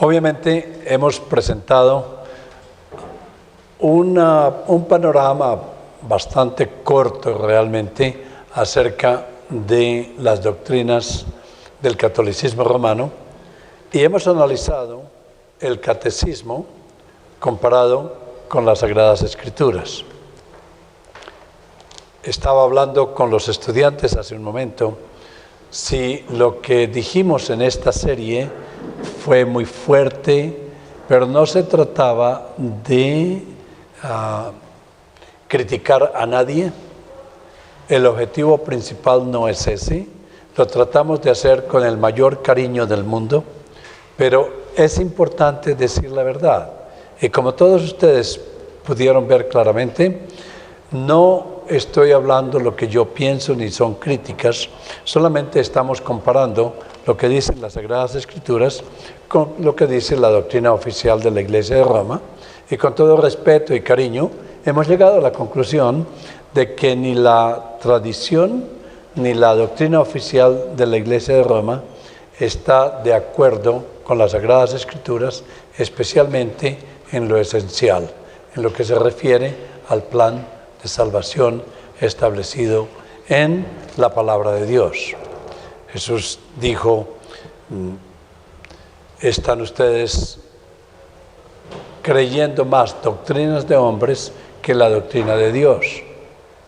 Obviamente hemos presentado un panorama bastante corto realmente acerca de las doctrinas del catolicismo romano y hemos analizado el catecismo comparado con las Sagradas Escrituras. Estaba hablando con los estudiantes hace un momento si lo que dijimos en esta serie fue muy fuerte, pero no se trataba de criticar a nadie. El objetivo principal no es ese. Lo tratamos de hacer con el mayor cariño del mundo, pero es importante decir la verdad. Y como todos ustedes pudieron ver claramente, no estoy hablando lo que yo pienso ni son críticas, solamente estamos comparando lo que dicen las Sagradas Escrituras con lo que dice la doctrina oficial de la Iglesia de Roma, y con todo respeto y cariño hemos llegado a la conclusión de que ni la tradición ni la doctrina oficial de la Iglesia de Roma está de acuerdo con las Sagradas Escrituras, especialmente en lo esencial, en lo que se refiere al plan de salvación establecido en la palabra de Dios. Jesús dijo: están ustedes creyendo más doctrinas de hombres que la doctrina de Dios.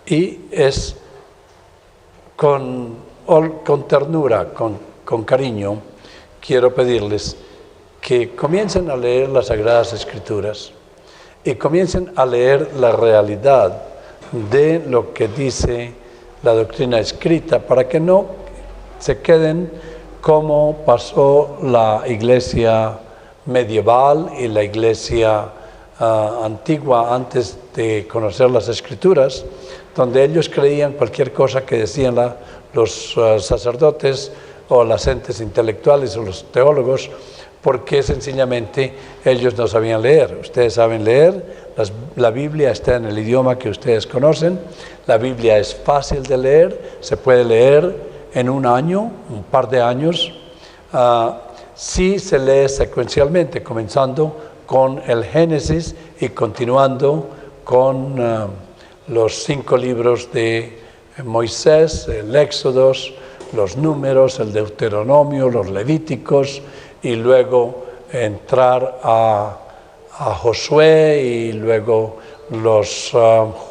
Y es con ternura, con cariño, quiero pedirles que comiencen a leer las Sagradas Escrituras y comiencen a leer la realidad de lo que dice la doctrina escrita, para que no se queden como pasó la iglesia medieval y la iglesia antigua antes de conocer las Escrituras, donde ellos creían cualquier cosa que decían los sacerdotes o las entes intelectuales o los teólogos, porque sencillamente ellos no sabían leer. Ustedes saben leer, la Biblia está en el idioma que ustedes conocen, la Biblia es fácil de leer, se puede leer en un año, un par de años, si se lee secuencialmente, comenzando con el Génesis y continuando con los 5 libros de Moisés, el Éxodo, los Números, el Deuteronomio, los Levíticos, y luego entrar a Josué y luego los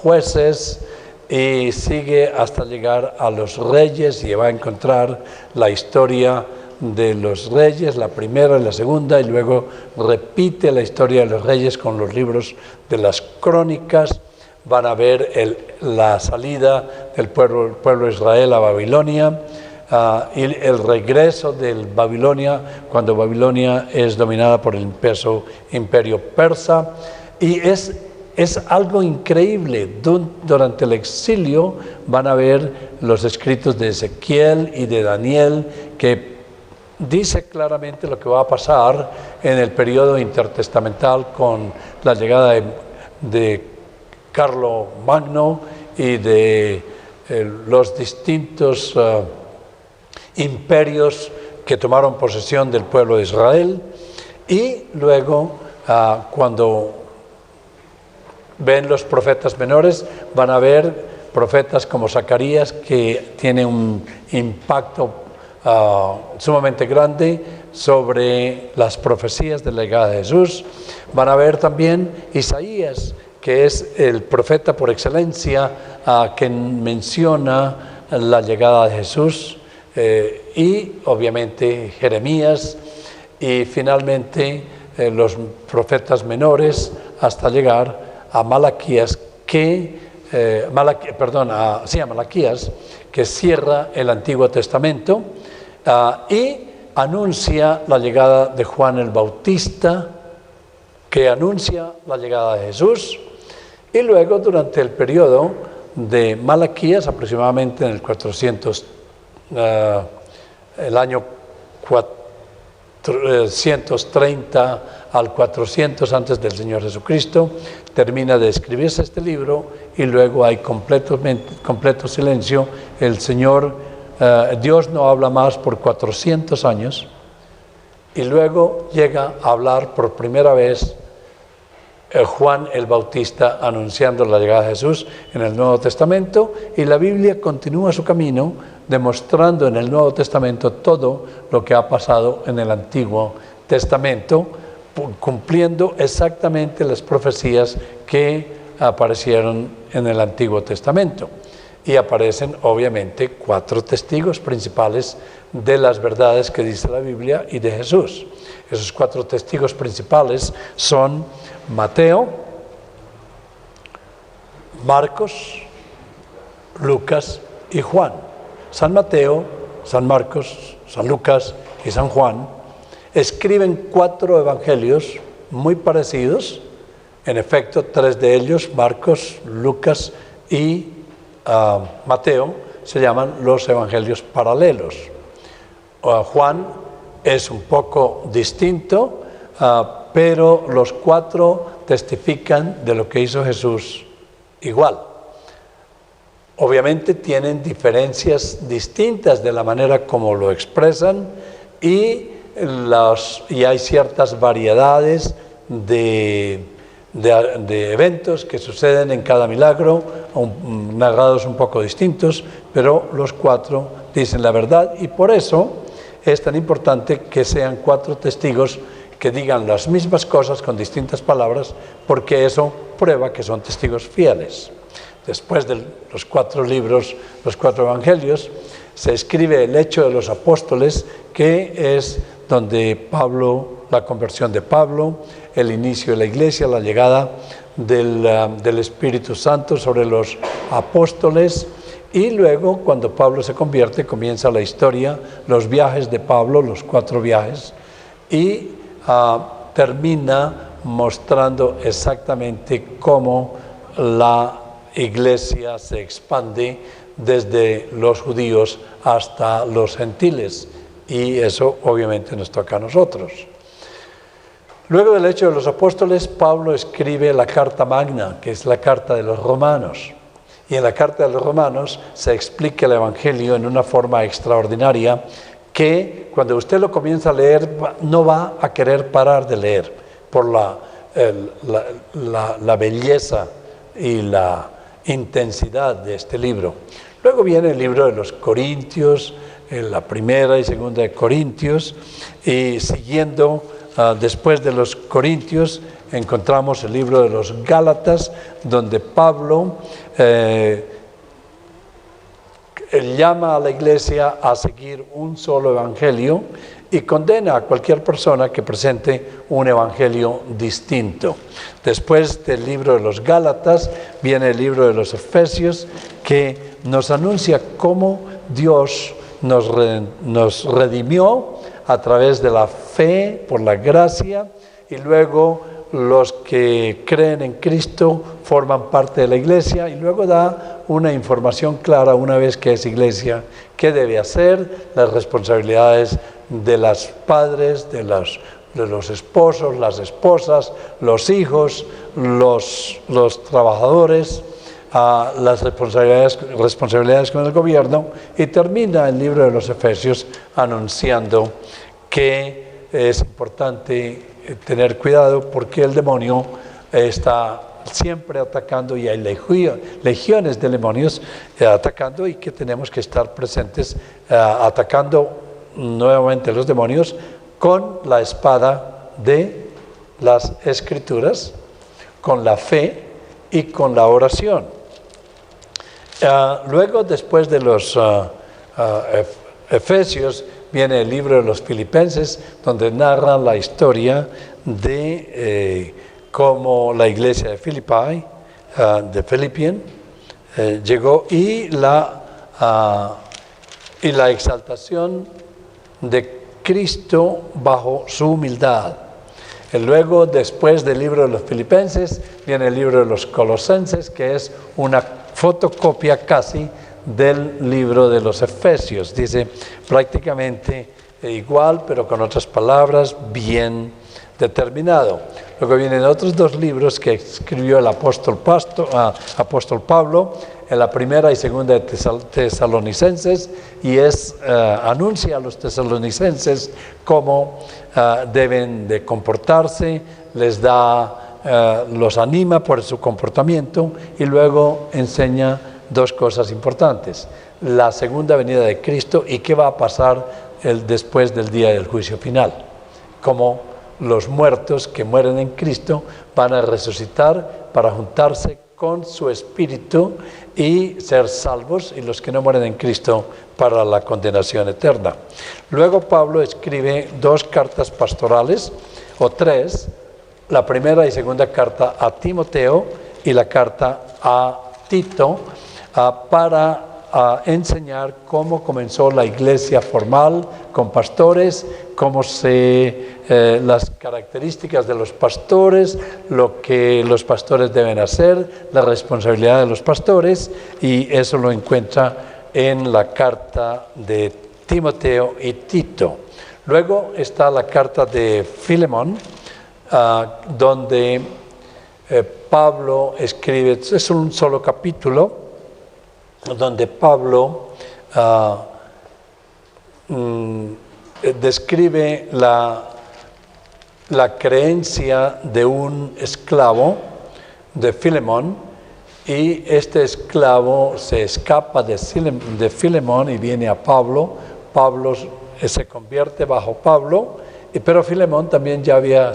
jueces, y sigue hasta llegar a los reyes, y va a encontrar la historia de los reyes, la primera y la segunda, y luego repite la historia de los reyes con los libros de las crónicas. Van a ver la salida del pueblo de Israel a Babilonia, y el regreso de Babilonia, cuando Babilonia es dominada por el imperio persa. Y es algo increíble. Durante el exilio van a ver los escritos de Ezequiel y de Daniel, que dice claramente lo que va a pasar en el periodo intertestamental con la llegada de Carlomagno y de los distintos imperios que tomaron posesión del pueblo de Israel. Y luego cuando ven los profetas menores, van a ver profetas como Zacarías, que tiene un impacto sumamente grande sobre las profecías de la llegada de Jesús. Van a ver también Isaías, que es el profeta por excelencia, que menciona la llegada de Jesús, y obviamente Jeremías, y finalmente los profetas menores, hasta llegar a Malaquías, Malaquías, que cierra el Antiguo Testamento y anuncia la llegada de Juan el Bautista, que anuncia la llegada de Jesús. Y luego, durante el periodo de Malaquías, aproximadamente en el año 430 al 400 antes del Señor Jesucristo, termina de escribirse este libro, y luego hay completo silencio. El Señor, Dios no habla más por 400 años, y luego llega a hablar por primera vez Juan el Bautista anunciando la llegada de Jesús en el Nuevo Testamento, y la Biblia continúa su camino demostrando en el Nuevo Testamento todo lo que ha pasado en el Antiguo Testamento, cumpliendo exactamente las profecías que aparecieron en el Antiguo Testamento. Y aparecen obviamente 4 testigos principales de las verdades que dice la Biblia y de Jesús. Esos 4 testigos principales son Mateo, Marcos, Lucas y Juan. San Mateo, San Marcos, San Lucas y San Juan escriben 4 evangelios muy parecidos. En efecto, 3 de ellos, Marcos, Lucas y Mateo, se llaman los evangelios paralelos. Juan es un poco distinto, pero los 4 testifican de lo que hizo Jesús igual. Obviamente tienen diferencias distintas de la manera como lo expresan, y hay ciertas variedades de eventos que suceden en cada milagro, narrados un poco distintos, pero los 4 dicen la verdad, y por eso es tan importante que sean 4 testigos que digan las mismas cosas con distintas palabras, porque eso prueba que son testigos fieles. Después de los 4 libros, los 4 evangelios, se escribe el Hecho de los Apóstoles, que es donde la conversión de Pablo, el inicio de la iglesia, la llegada del Espíritu Santo sobre los apóstoles, y luego cuando Pablo se convierte comienza la historia, los viajes de Pablo, los 4 viajes, y termina mostrando exactamente cómo la iglesia se expande desde los judíos hasta los gentiles, y eso obviamente nos toca a nosotros. Luego del Hecho de los Apóstoles, Pablo escribe la Carta Magna, que es la Carta de los Romanos. Y en la Carta de los Romanos se explica el Evangelio en una forma extraordinaria que cuando usted lo comienza a leer no va a querer parar de leer por la belleza y la intensidad de este libro. Luego viene el libro de los Corintios, la primera y segunda de Corintios, y siguiendo después de los Corintios encontramos el libro de los Gálatas, donde Pablo llama a la iglesia a seguir un solo evangelio y condena a cualquier persona que presente un evangelio distinto. Después del libro de los Gálatas viene el libro de los Efesios, que nos anuncia cómo Dios nos redimió a través de la fe, por la gracia, y luego los que creen en Cristo forman parte de la iglesia, y luego da una información clara, una vez que es iglesia, qué debe hacer, las responsabilidades de los padres, de los esposos, las esposas, los hijos, los trabajadores, las responsabilidades con el gobierno, y termina el libro de los Efesios anunciando que es importante tener cuidado porque el demonio está siempre atacando, y hay legiones de demonios atacando, y que tenemos que estar presentes atacando nuevamente los demonios con la espada de las Escrituras, con la fe y con la oración. Luego, después de los Efesios, viene el libro de los Filipenses, donde narra la historia de cómo la iglesia de Filipi, de Filipien, llegó, y la exaltación de Cristo bajo su humildad. Luego, después del libro de los Filipenses, viene el libro de los Colosenses, que es una fotocopia casi del libro de los Efesios. Dice prácticamente igual, pero con otras palabras bien determinado. Luego vienen otros dos libros que escribió el apóstol Pablo, en la primera y segunda de Tesalonicenses, y anuncia a los tesalonicenses cómo deben de comportarse, los anima por su comportamiento, y luego enseña dos cosas importantes: la segunda venida de Cristo y qué va a pasar después del día del juicio final, cómo los muertos que mueren en Cristo van a resucitar para juntarse con su espíritu y ser salvos, y los que no mueren en Cristo para la condenación eterna. Luego Pablo escribe dos cartas pastorales, o tres: la primera y segunda carta a Timoteo y la carta a Tito, para enseñar cómo comenzó la iglesia formal con pastores, las características de los pastores, lo que los pastores deben hacer, la responsabilidad de los pastores, y eso lo encuentra en la carta de Timoteo y Tito. Luego está la carta de Filemón, donde Pablo escribe, es un solo capítulo, donde Pablo describe la creencia de un esclavo, de Filemón, y este esclavo se escapa de Filemón y viene a Pablo. Pablo se convierte bajo Pablo, pero Filemón también ya había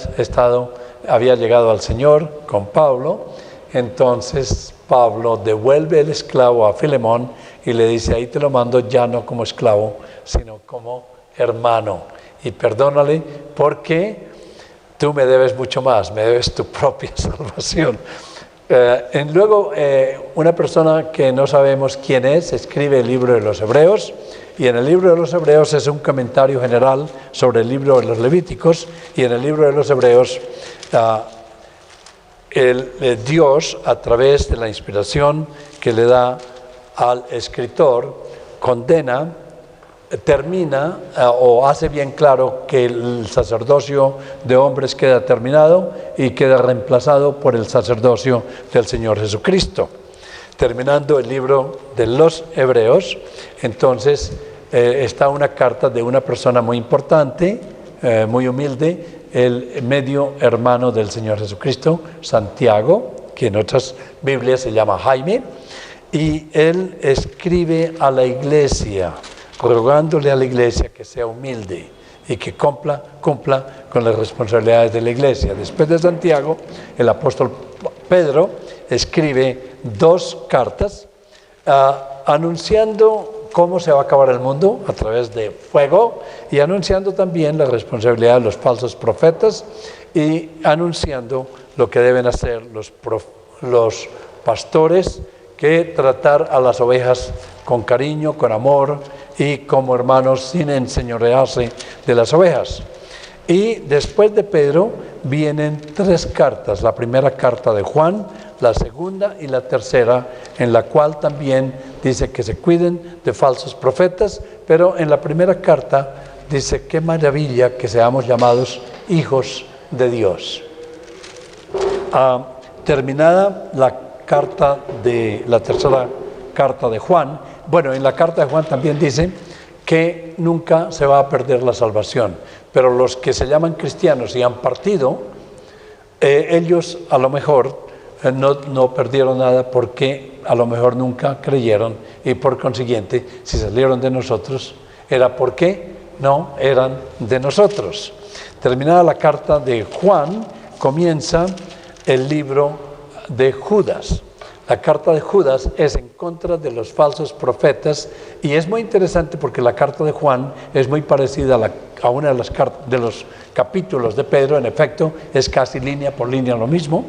llegado al Señor con Pablo. Entonces Pablo devuelve el esclavo a Filemón y le dice: ahí te lo mando ya no como esclavo, sino como hermano, y perdónale porque tú me debes mucho más, me debes tu propia salvación. Luego una persona que no sabemos quién es escribe el libro de los Hebreos, y en el libro de los Hebreos es un comentario general sobre el libro de los Levíticos, y en el libro de los Hebreos Dios, a través de la inspiración que le da al escritor, termina o hace bien claro que el sacerdocio de hombres queda terminado y queda reemplazado por el sacerdocio del Señor Jesucristo. Terminando el libro de los Hebreos, entonces está una carta de una persona muy importante, muy humilde, el medio hermano del Señor Jesucristo, Santiago, que en otras Biblias se llama Jaime, y él escribe a la iglesia, rogándole a la iglesia que sea humilde y que cumpla con las responsabilidades de la iglesia. Después de Santiago, el apóstol Pedro escribe dos cartas anunciando cómo se va a acabar el mundo a través de fuego, y anunciando también la responsabilidad de los falsos profetas, y anunciando lo que deben hacer los pastores, que tratar a las ovejas con cariño, con amor y como hermanos, sin enseñorearse de las ovejas. Y después de Pedro vienen tres cartas: la primera carta de Juan, la segunda y la tercera, en la cual también dice que se cuiden de falsos profetas, pero en la primera carta dice: qué maravilla que seamos llamados hijos de Dios. Terminada la tercera carta de Juan, en la carta de Juan también dice que nunca se va a perder la salvación, pero los que se llaman cristianos y han partido, ellos a lo mejor no perdieron nada, porque a lo mejor nunca creyeron, y por consiguiente, si salieron de nosotros, era porque no eran de nosotros. Terminada la carta de Juan, comienza el libro de Judas. La carta de Judas es en contra de los falsos profetas, y es muy interesante porque la carta de Juan es muy parecida a una de los capítulos de Pedro. En efecto, es casi línea por línea lo mismo,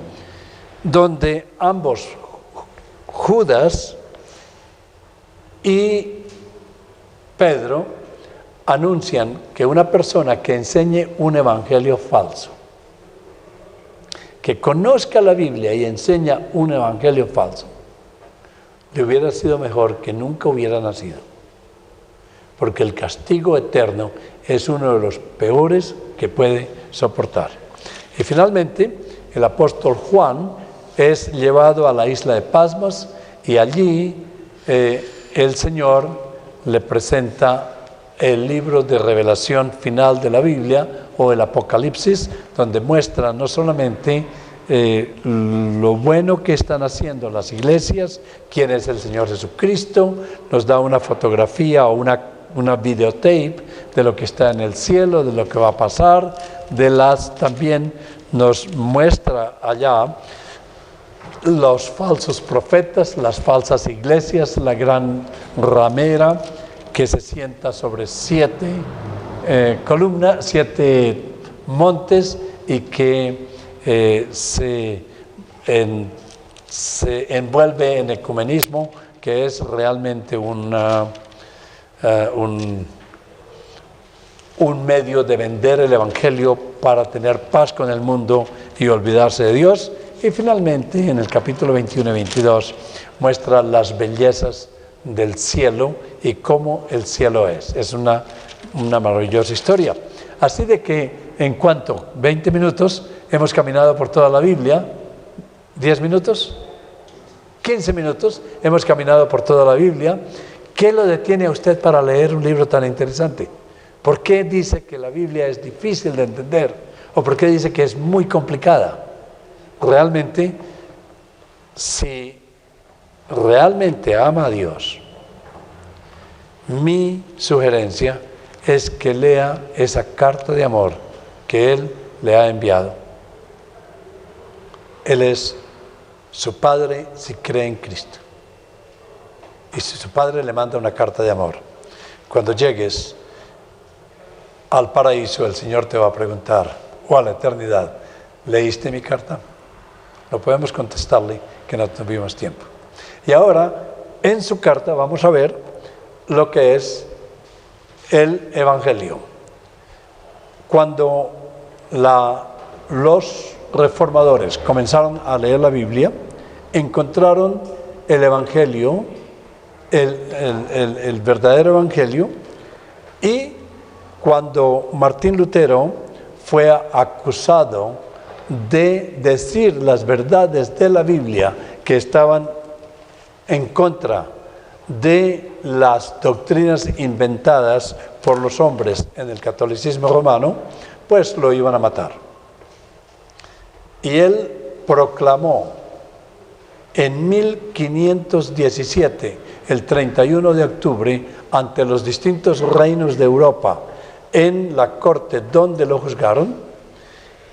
donde ambos, Judas y Pedro, anuncian que una persona que enseñe un evangelio falso, que conozca la Biblia y enseña un evangelio falso, le hubiera sido mejor que nunca hubiera nacido, porque el castigo eterno es uno de los peores que puede soportar. Y finalmente, el apóstol Juan es llevado a la isla de Patmos y allí el Señor le presenta el libro de revelación final de la Biblia o el Apocalipsis, donde muestra no solamente lo bueno que están haciendo las iglesias, quién es el Señor Jesucristo, nos da una fotografía o una videotape de lo que está en el cielo, de lo que va a pasar, también nos muestra allá los falsos profetas, las falsas iglesias, la gran ramera que se sienta sobre 7 columnas, 7 montes y que se envuelve en ecumenismo, que es realmente un medio de vender el Evangelio para tener paz con el mundo y olvidarse de Dios. Y finalmente, en el capítulo 21 y 22, muestra las bellezas del cielo y cómo el cielo es. Es una maravillosa historia. Así de que, en cuanto 20 minutos, hemos caminado por toda la Biblia. 10 minutos, 15 minutos, hemos caminado por toda la Biblia. ¿Qué lo detiene a usted para leer un libro tan interesante? ¿Por qué dice que la Biblia es difícil de entender? ¿O por qué dice que es muy complicada? Realmente, si realmente ama a Dios, mi sugerencia es que lea esa carta de amor que Él le ha enviado. Él es su Padre si cree en Cristo. Y si su Padre le manda una carta de amor, cuando llegues al paraíso, el Señor te va a preguntar, o a la eternidad, ¿leíste mi carta? No podemos contestarle que no tuvimos tiempo. Y ahora, en su carta, vamos a ver lo que es el Evangelio. Cuando los reformadores comenzaron a leer la Biblia, encontraron el Evangelio, el verdadero Evangelio, y cuando Martín Lutero fue acusado de decir las verdades de la Biblia que estaban en contra de las doctrinas inventadas por los hombres en el catolicismo romano, pues lo iban a matar. Y él proclamó en 1517, el 31 de octubre, ante los distintos reinos de Europa, en la corte donde lo juzgaron,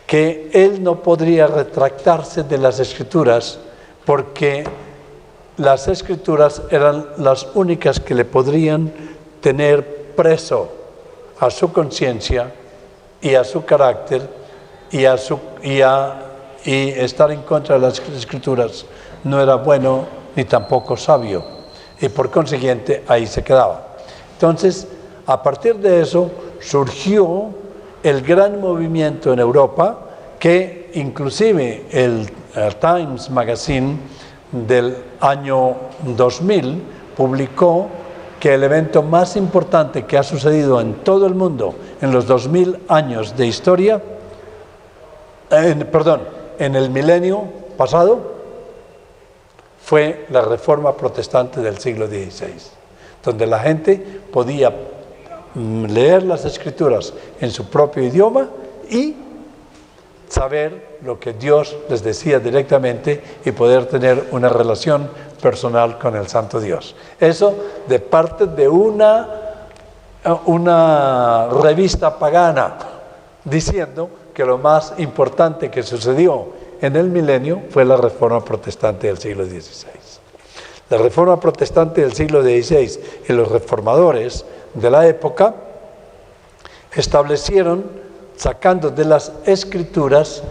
que él no podría retractarse de las Escrituras porque las Escrituras eran las únicas que le podrían tener preso a su conciencia y a su carácter y estar en contra de las Escrituras no era bueno ni tampoco sabio, y por consiguiente ahí se quedaba. Entonces, a partir de eso surgió el gran movimiento en Europa, que inclusive el Times Magazine del año 2000 publicó que el evento más importante que ha sucedido en todo el mundo en los 2000 años de historia, en el milenio pasado, fue la Reforma Protestante del siglo XVI, donde la gente podía leer las Escrituras en su propio idioma y saber lo que Dios les decía directamente y poder tener una relación personal con el Santo Dios. Eso de parte de una revista pagana, diciendo que lo más importante que sucedió en el milenio fue la Reforma Protestante del siglo XVI. La Reforma Protestante del siglo XVI y los reformadores de la época establecieron, sacando de las Escrituras,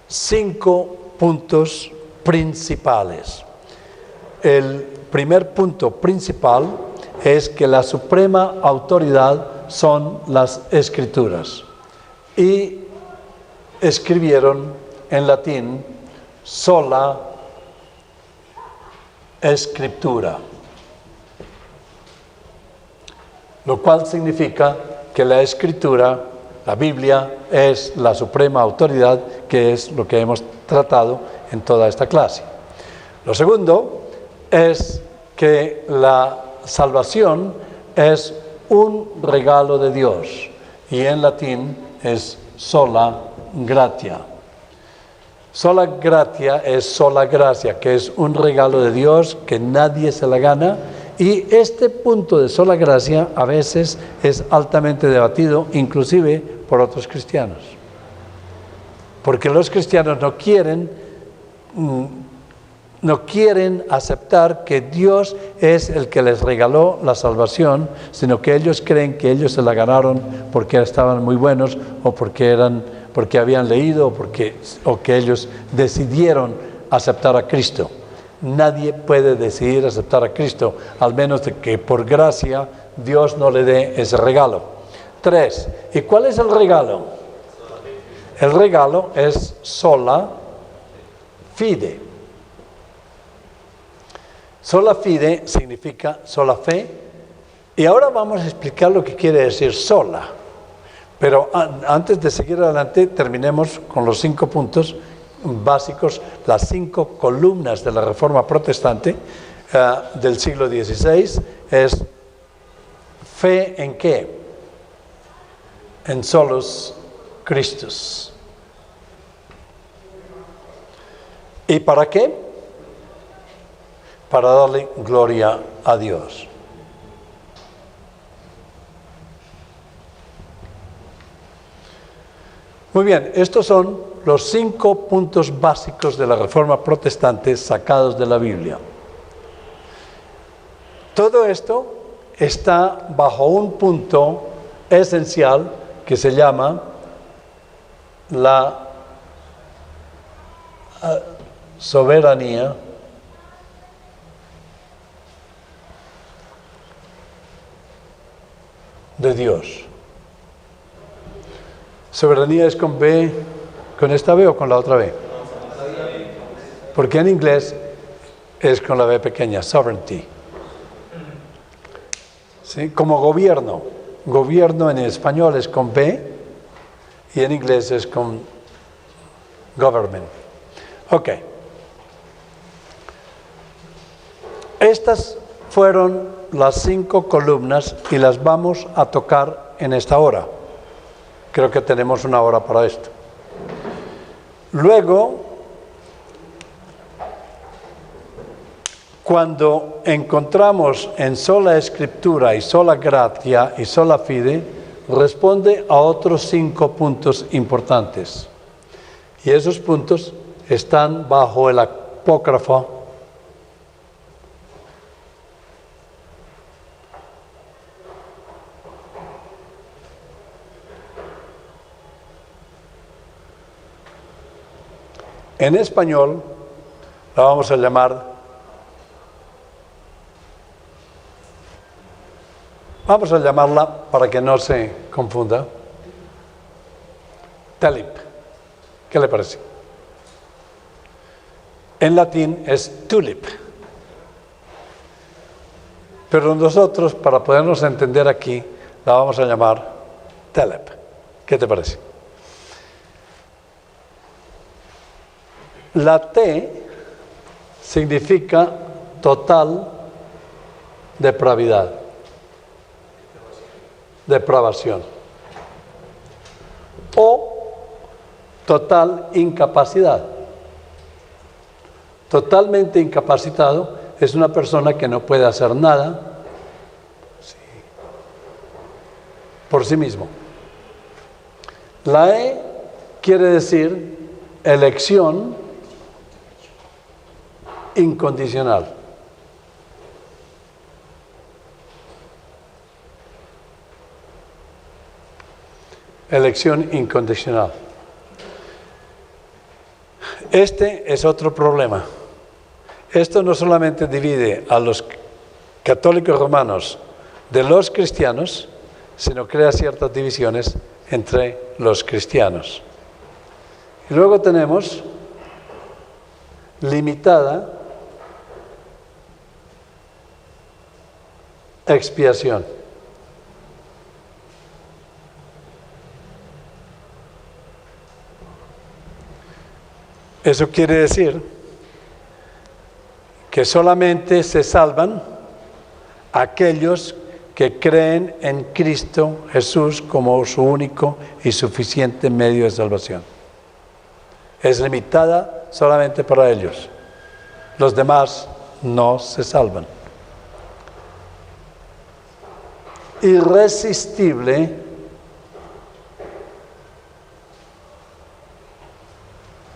5 puntos principales. El primer punto principal es que la suprema autoridad son las Escrituras. Y escribieron en latín sola Scriptura, lo cual significa que la Escritura La Biblia es la suprema autoridad, que es lo que hemos tratado en toda esta clase. Lo segundo es que la salvación es un regalo de Dios, y en latín es sola gratia. Sola gratia es sola gracia, que es un regalo de Dios que nadie se la gana. Y este punto de sola gracia a veces es altamente debatido, inclusive por otros cristianos. Porque los cristianos no quieren aceptar que Dios es el que les regaló la salvación, sino que ellos creen que ellos se la ganaron porque estaban muy buenos, o porque habían leído, o que ellos decidieron aceptar a Cristo. Nadie puede decidir aceptar a Cristo, al menos de que por gracia Dios no le dé ese regalo. 3. ¿Y cuál es el regalo? El regalo es sola fide. Sola fide significa sola fe. Y ahora vamos a explicar lo que quiere decir sola. Pero antes de seguir adelante, terminemos con los 5 puntos básicos, las 5 columnas de la Reforma Protestante del siglo XVI. Es fe en qué? En solus Christus. ¿Y para qué? Para darle gloria a Dios. Muy bien, estos son los 5 puntos básicos de la Reforma Protestante sacados de la Biblia. Todo esto está bajo un punto esencial que se llama la soberanía de Dios. Soberanía es con B, con esta B o con la otra B. Porque en inglés es con la B pequeña, sovereignty. ¿Sí? Como gobierno. Gobierno en español es con B y en inglés es con government. Ok. Estas fueron las 5 columnas y las vamos a tocar en esta hora. Creo que tenemos una hora para esto. Luego, cuando encontramos en sola escritura y sola gratia y sola fide, responde a otros 5 puntos importantes. Y esos puntos están bajo el apócrifo en español. La vamos a llamarla para que no se confunda, Telip. ¿Qué le parece? En latín es tulip. Pero nosotros, para podernos entender aquí, la vamos a llamar Telep. ¿Qué te parece? La T significa total depravación, o total incapacidad. Totalmente incapacitado es una persona que no puede hacer nada por sí mismo. La E quiere decir elección incondicional. Elección incondicional. Este es otro problema. Esto no solamente divide a los católicos romanos de los cristianos, sino crea ciertas divisiones entre los cristianos. Y luego tenemos limitada expiación. Eso quiere decir que solamente se salvan aquellos que creen en Cristo Jesús como su único y suficiente medio de salvación. Es limitada solamente para ellos. Los demás no se salvan. Irresistible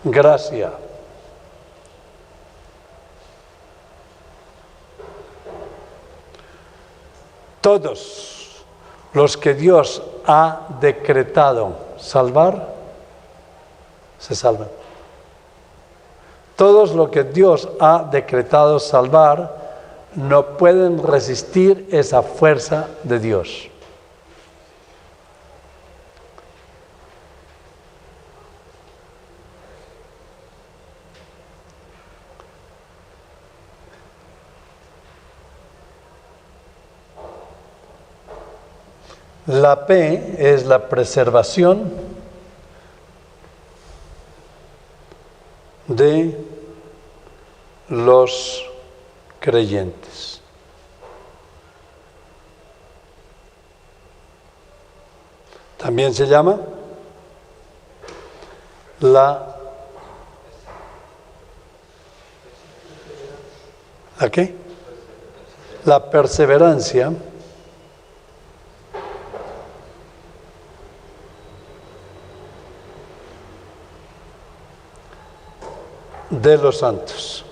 gracia. Todos los que Dios ha decretado salvar, se salvan. Todos los que Dios ha decretado salvar no pueden resistir esa fuerza de Dios. La P es la preservación de los creyentes. También se llama ¿la qué? La perseverancia de los santos.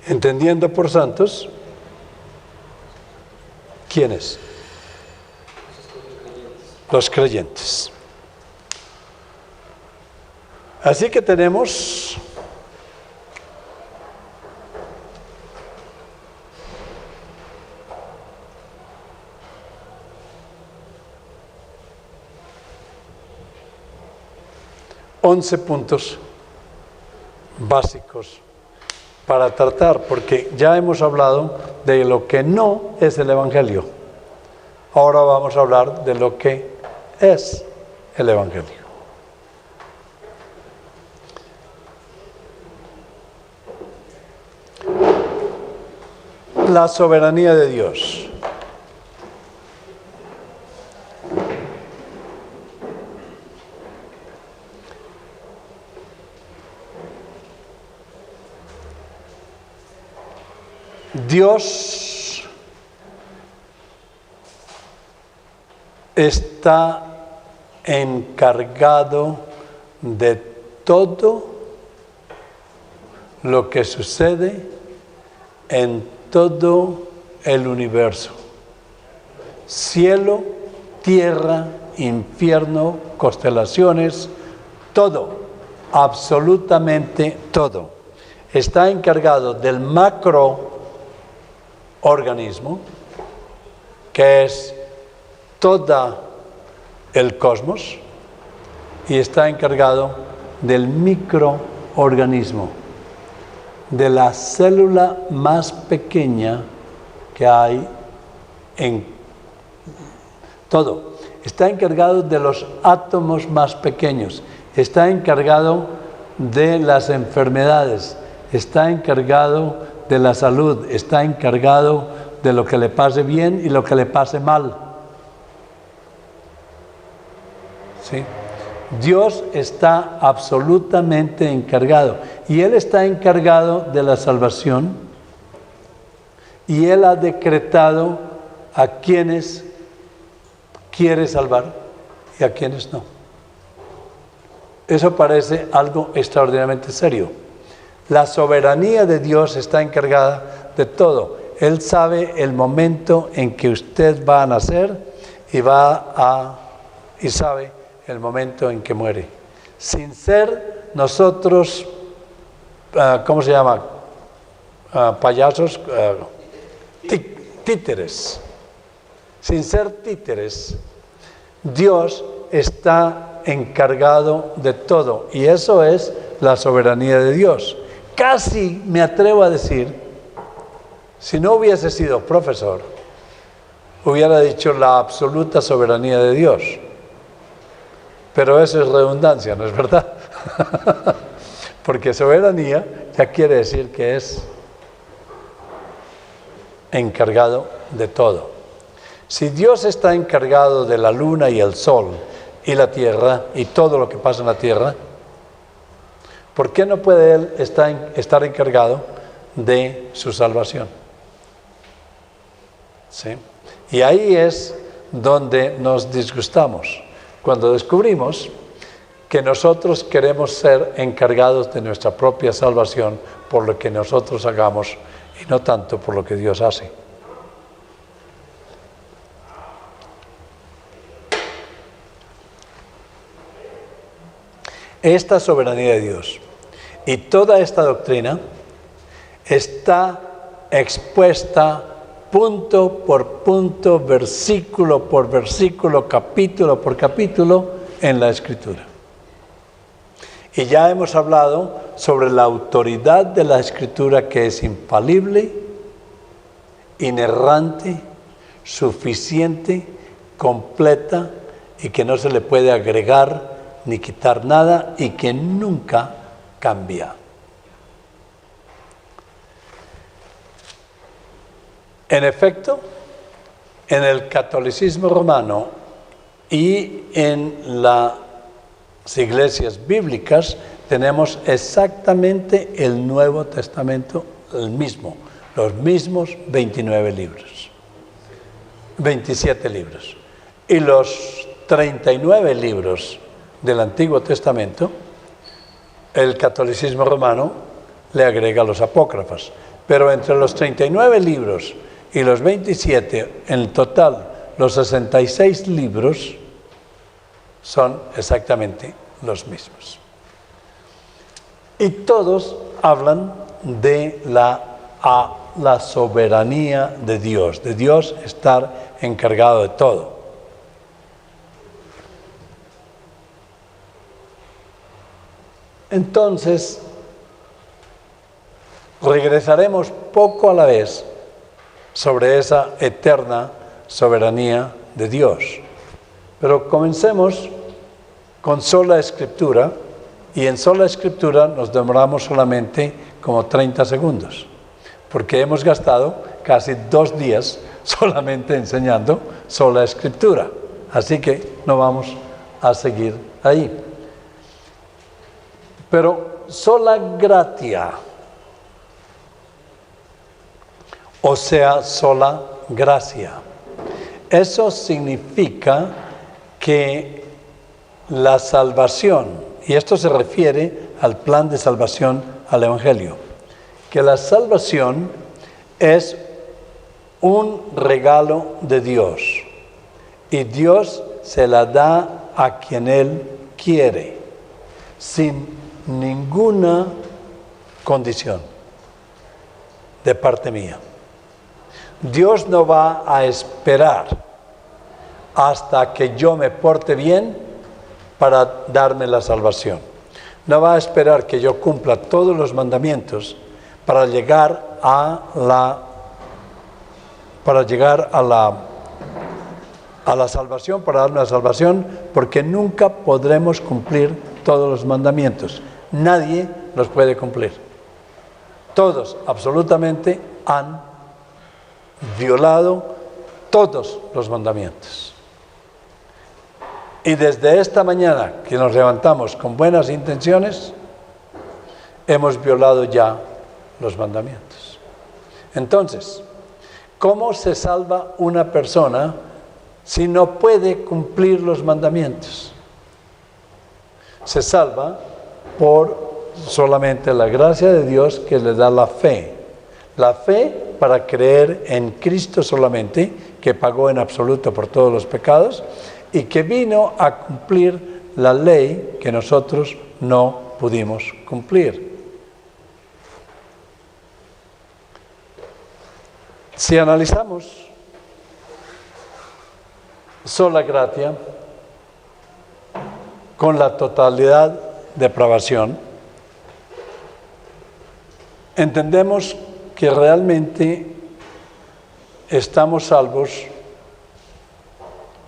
Entendiendo por santos, ¿quiénes? Los creyentes. Así que tenemos once puntos básicos para tratar, porque ya hemos hablado de lo que no es el Evangelio. Ahora vamos a hablar de lo que es el Evangelio. La soberanía de Dios. Dios está encargado de todo lo que sucede en todo el universo. Cielo, tierra, infierno, constelaciones, todo, absolutamente todo. Está encargado del macroorganismo, que es todo el cosmos, y está encargado del microorganismo, de la célula más pequeña que hay en todo. Está encargado de los átomos más pequeños, está encargado de las enfermedades, está encargado de la salud, está encargado de lo que le pase bien y lo que le pase mal. ¿Sí? Dios está absolutamente encargado, y Él está encargado de la salvación, y Él ha decretado a quienes quiere salvar y a quienes no. Eso parece algo extraordinariamente serio. La soberanía de Dios está encargada de todo. Él sabe el momento en que usted va a nacer y sabe el momento en que muere. Sin ser nosotros, ¿cómo se llama? Payasos, títeres. Sin ser títeres, Dios está encargado de todo, y eso es la soberanía de Dios. Casi me atrevo a decir, si no hubiese sido profesor, hubiera dicho la absoluta soberanía de Dios. Pero eso es redundancia, ¿no es verdad? Porque soberanía ya quiere decir que es encargado de todo. Si Dios está encargado de la luna y el sol y la tierra y todo lo que pasa en la tierra, ¿por qué no puede Él estar encargado de su salvación? ¿Sí? Y ahí es donde nos disgustamos, cuando descubrimos que nosotros queremos ser encargados de nuestra propia salvación por lo que nosotros hagamos y no tanto por lo que Dios hace. Esta soberanía de Dios y toda esta doctrina está expuesta punto por punto, versículo por versículo, capítulo por capítulo en la Escritura. Y ya hemos hablado sobre la autoridad de la Escritura, que es infalible, inerrante, suficiente, completa y que no se le puede agregar ni quitar nada y que nunca cambia. En efecto, en el catolicismo romano y en las iglesias bíblicas tenemos exactamente el Nuevo Testamento, el mismo, los mismos 27 libros. Y los 39 libros del Antiguo Testamento, el catolicismo romano le agrega los apócrifos. Pero entre los 39 libros y los 27, en total los 66 libros son exactamente los mismos. Y todos hablan de la soberanía de Dios estar encargado de todo. Entonces, regresaremos poco a la vez sobre esa eterna soberanía de Dios. Pero comencemos con sola escritura, y en sola escritura nos demoramos solamente como 30 segundos, porque hemos gastado casi 2 días solamente enseñando sola escritura. Así que no vamos a seguir ahí. Pero sola gratia, o sea, sola gracia. Eso significa que la salvación, y esto se refiere al plan de salvación, al Evangelio, que la salvación es un regalo de Dios y Dios se la da a quien Él quiere, sin ninguna condición de parte mía. Dios no va a esperar hasta que yo me porte bien para darme la salvación. No va a esperar que yo cumpla todos los mandamientos para llegar a la salvación, para darme la salvación, porque nunca podremos cumplir todos los mandamientos. Nadie los puede cumplir. Todos, absolutamente, han violado todos los mandamientos. Y desde esta mañana que nos levantamos con buenas intenciones, hemos violado ya los mandamientos. Entonces, ¿cómo se salva una persona si no puede cumplir los mandamientos? Se salva por solamente la gracia de Dios, que le da la fe. La fe para creer en Cristo solamente, que pagó en absoluto por todos los pecados y que vino a cumplir la ley que nosotros no pudimos cumplir. Si analizamos sola gratia con la totalidad de depravación, entendemos que realmente estamos salvos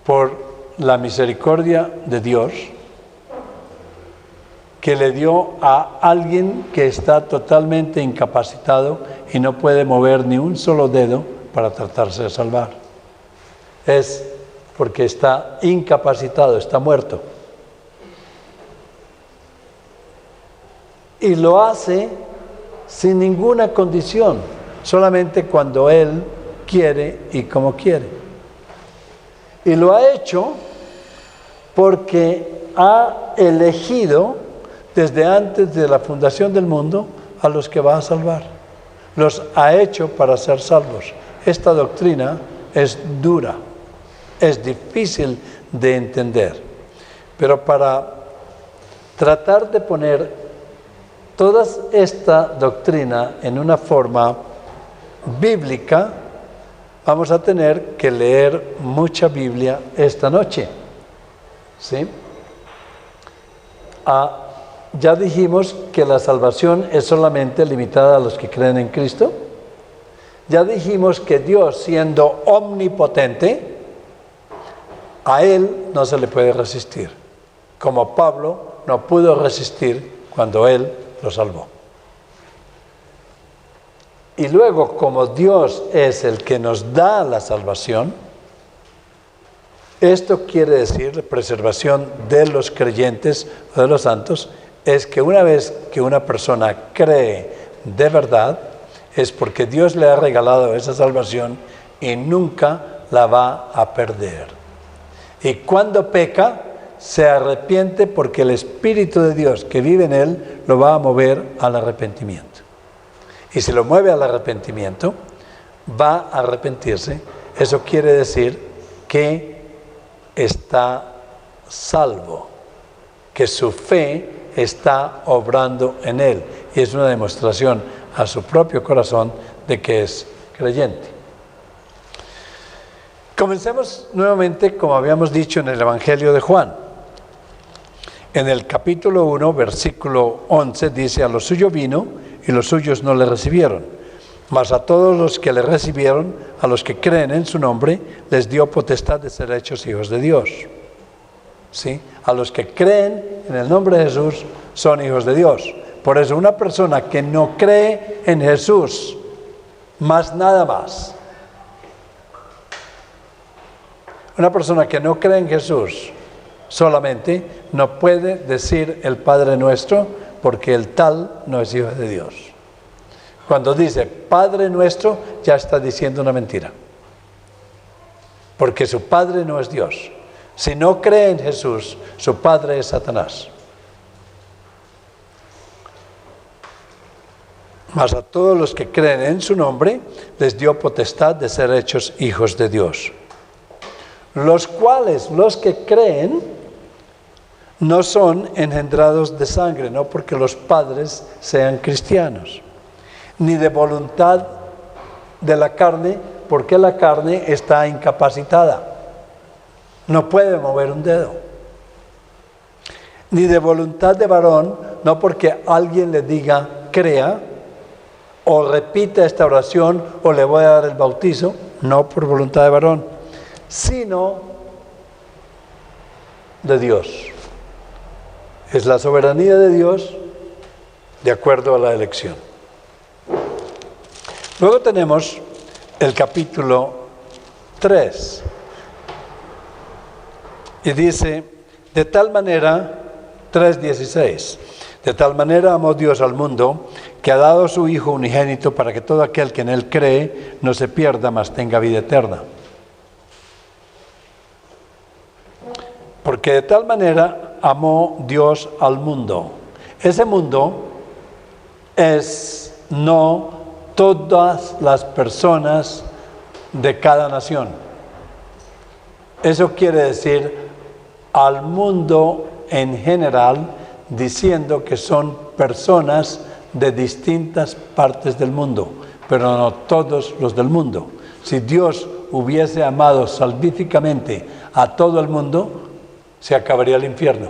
por la misericordia de Dios, que le dio a alguien que está totalmente incapacitado y no puede mover ni un solo dedo para tratarse de salvar. Es porque está incapacitado, está muerto. Y lo hace sin ninguna condición, solamente cuando Él quiere y como quiere. Y lo ha hecho porque ha elegido desde antes de la fundación del mundo a los que va a salvar. Los ha hecho para ser salvos. Esta doctrina es dura, es difícil de entender, pero para tratar de poner toda esta doctrina en una forma bíblica, vamos a tener que leer mucha Biblia esta noche. ¿Sí? Ya dijimos que la salvación es solamente limitada a los que creen en Cristo. Ya dijimos que Dios, siendo omnipotente, a Él no se le puede resistir, como Pablo no pudo resistir cuando Él lo salvó. Y luego, como Dios es el que nos da la salvación, esto quiere decir preservación de los creyentes o de los santos, es que una vez que una persona cree de verdad, es porque Dios le ha regalado esa salvación y nunca la va a perder. Y cuando peca, se arrepiente porque el Espíritu de Dios que vive en él lo va a mover al arrepentimiento. Y si lo mueve al arrepentimiento, va a arrepentirse. Eso quiere decir que está salvo, que su fe está obrando en él. Y es una demostración a su propio corazón de que es creyente. Comencemos nuevamente, como habíamos dicho, en el Evangelio de Juan. En el capítulo 1, versículo 11, dice: a los suyos vino, y los suyos no le recibieron. Mas a todos los que le recibieron, a los que creen en su nombre, les dio potestad de ser hechos hijos de Dios. ¿Sí? A los que creen en el nombre de Jesús son hijos de Dios. Por eso una persona que no cree en Jesús, más nada más. Una persona que no cree en Jesús solamente no puede decir el Padre Nuestro, porque el tal no es hijo de Dios. Cuando dice Padre Nuestro, ya está diciendo una mentira, porque su Padre no es Dios. Si no cree en Jesús, su padre es Satanás. Mas a todos los que creen en su nombre, les dio potestad de ser hechos hijos de Dios. Los cuales, los que creen, no son engendrados de sangre, no porque los padres sean cristianos, ni de voluntad de la carne, porque la carne está incapacitada. No puede mover un dedo. Ni de voluntad de varón, no porque alguien le diga crea, o repita esta oración, o le voy a dar el bautizo, no por voluntad de varón, sino de Dios. Es la soberanía de Dios de acuerdo a la elección. Luego tenemos el capítulo 3. Y dice, de tal manera, 3:16, de tal manera amó Dios al mundo, que ha dado a su Hijo unigénito para que todo aquel que en él cree no se pierda, mas tenga vida eterna. Porque de tal manera amó Dios al mundo. Ese mundo es no todas las personas de cada nación. Eso quiere decir al mundo en general, diciendo que son personas de distintas partes del mundo, pero no todos los del mundo. Si Dios hubiese amado salvíficamente a todo el mundo, se acabaría el infierno.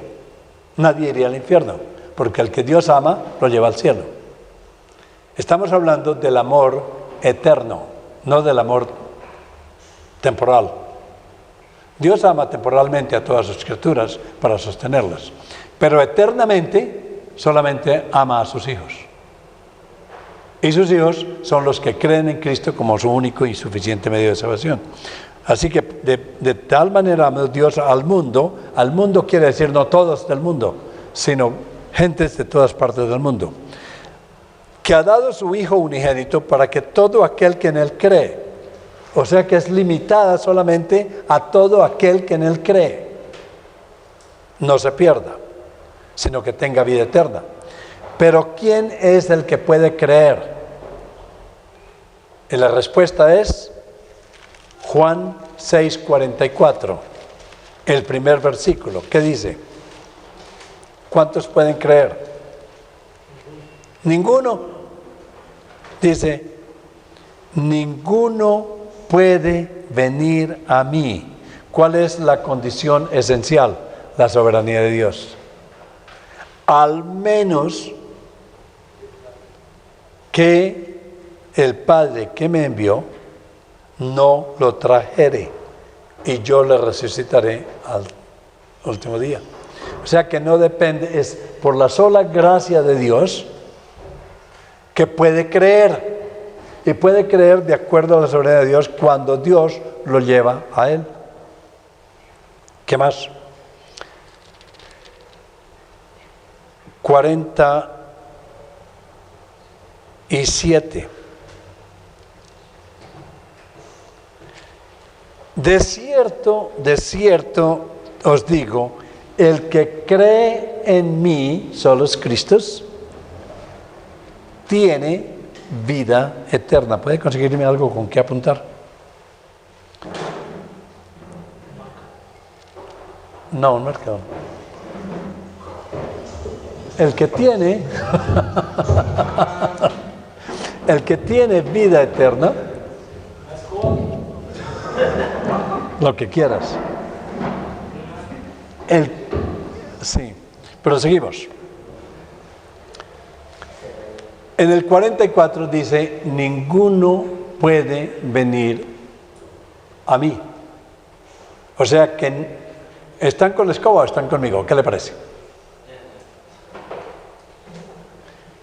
Nadie iría al infierno, porque el que Dios ama lo lleva al cielo. Estamos hablando del amor eterno, no del amor temporal. Dios ama temporalmente a todas sus criaturas para sostenerlas, pero eternamente solamente ama a sus hijos. Y sus hijos son los que creen en Cristo como su único y suficiente medio de salvación. Así que de tal manera amó Dios al mundo quiere decir no todos del mundo, sino gentes de todas partes del mundo, que ha dado su Hijo unigénito para que todo aquel que en Él cree, o sea que es limitada solamente a todo aquel que en Él cree, no se pierda, sino que tenga vida eterna. Pero ¿quién es el que puede creer? Y la respuesta es Juan 6:44, el primer versículo. ¿Qué dice? ¿Cuántos pueden creer? Ninguno. Dice, ninguno puede venir a mí. ¿Cuál es la condición esencial? La soberanía de Dios. Al menos que el Padre que me envió no lo trajere y yo le resucitaré al último día. O sea que no depende, es por la sola gracia de Dios que puede creer, y puede creer de acuerdo a la soberanía de Dios cuando Dios lo lleva a él. ¿Qué más? 47. De cierto os digo, el que cree en mí, solo es Cristo, tiene vida eterna. ¿Puede conseguirme algo con qué apuntar? No, un marcador. El que tiene vida eterna, lo que quieras. Sí, pero seguimos. En el 44 dice, ninguno puede venir a mí. O sea que, ¿están con la escoba o están conmigo? ¿Qué le parece?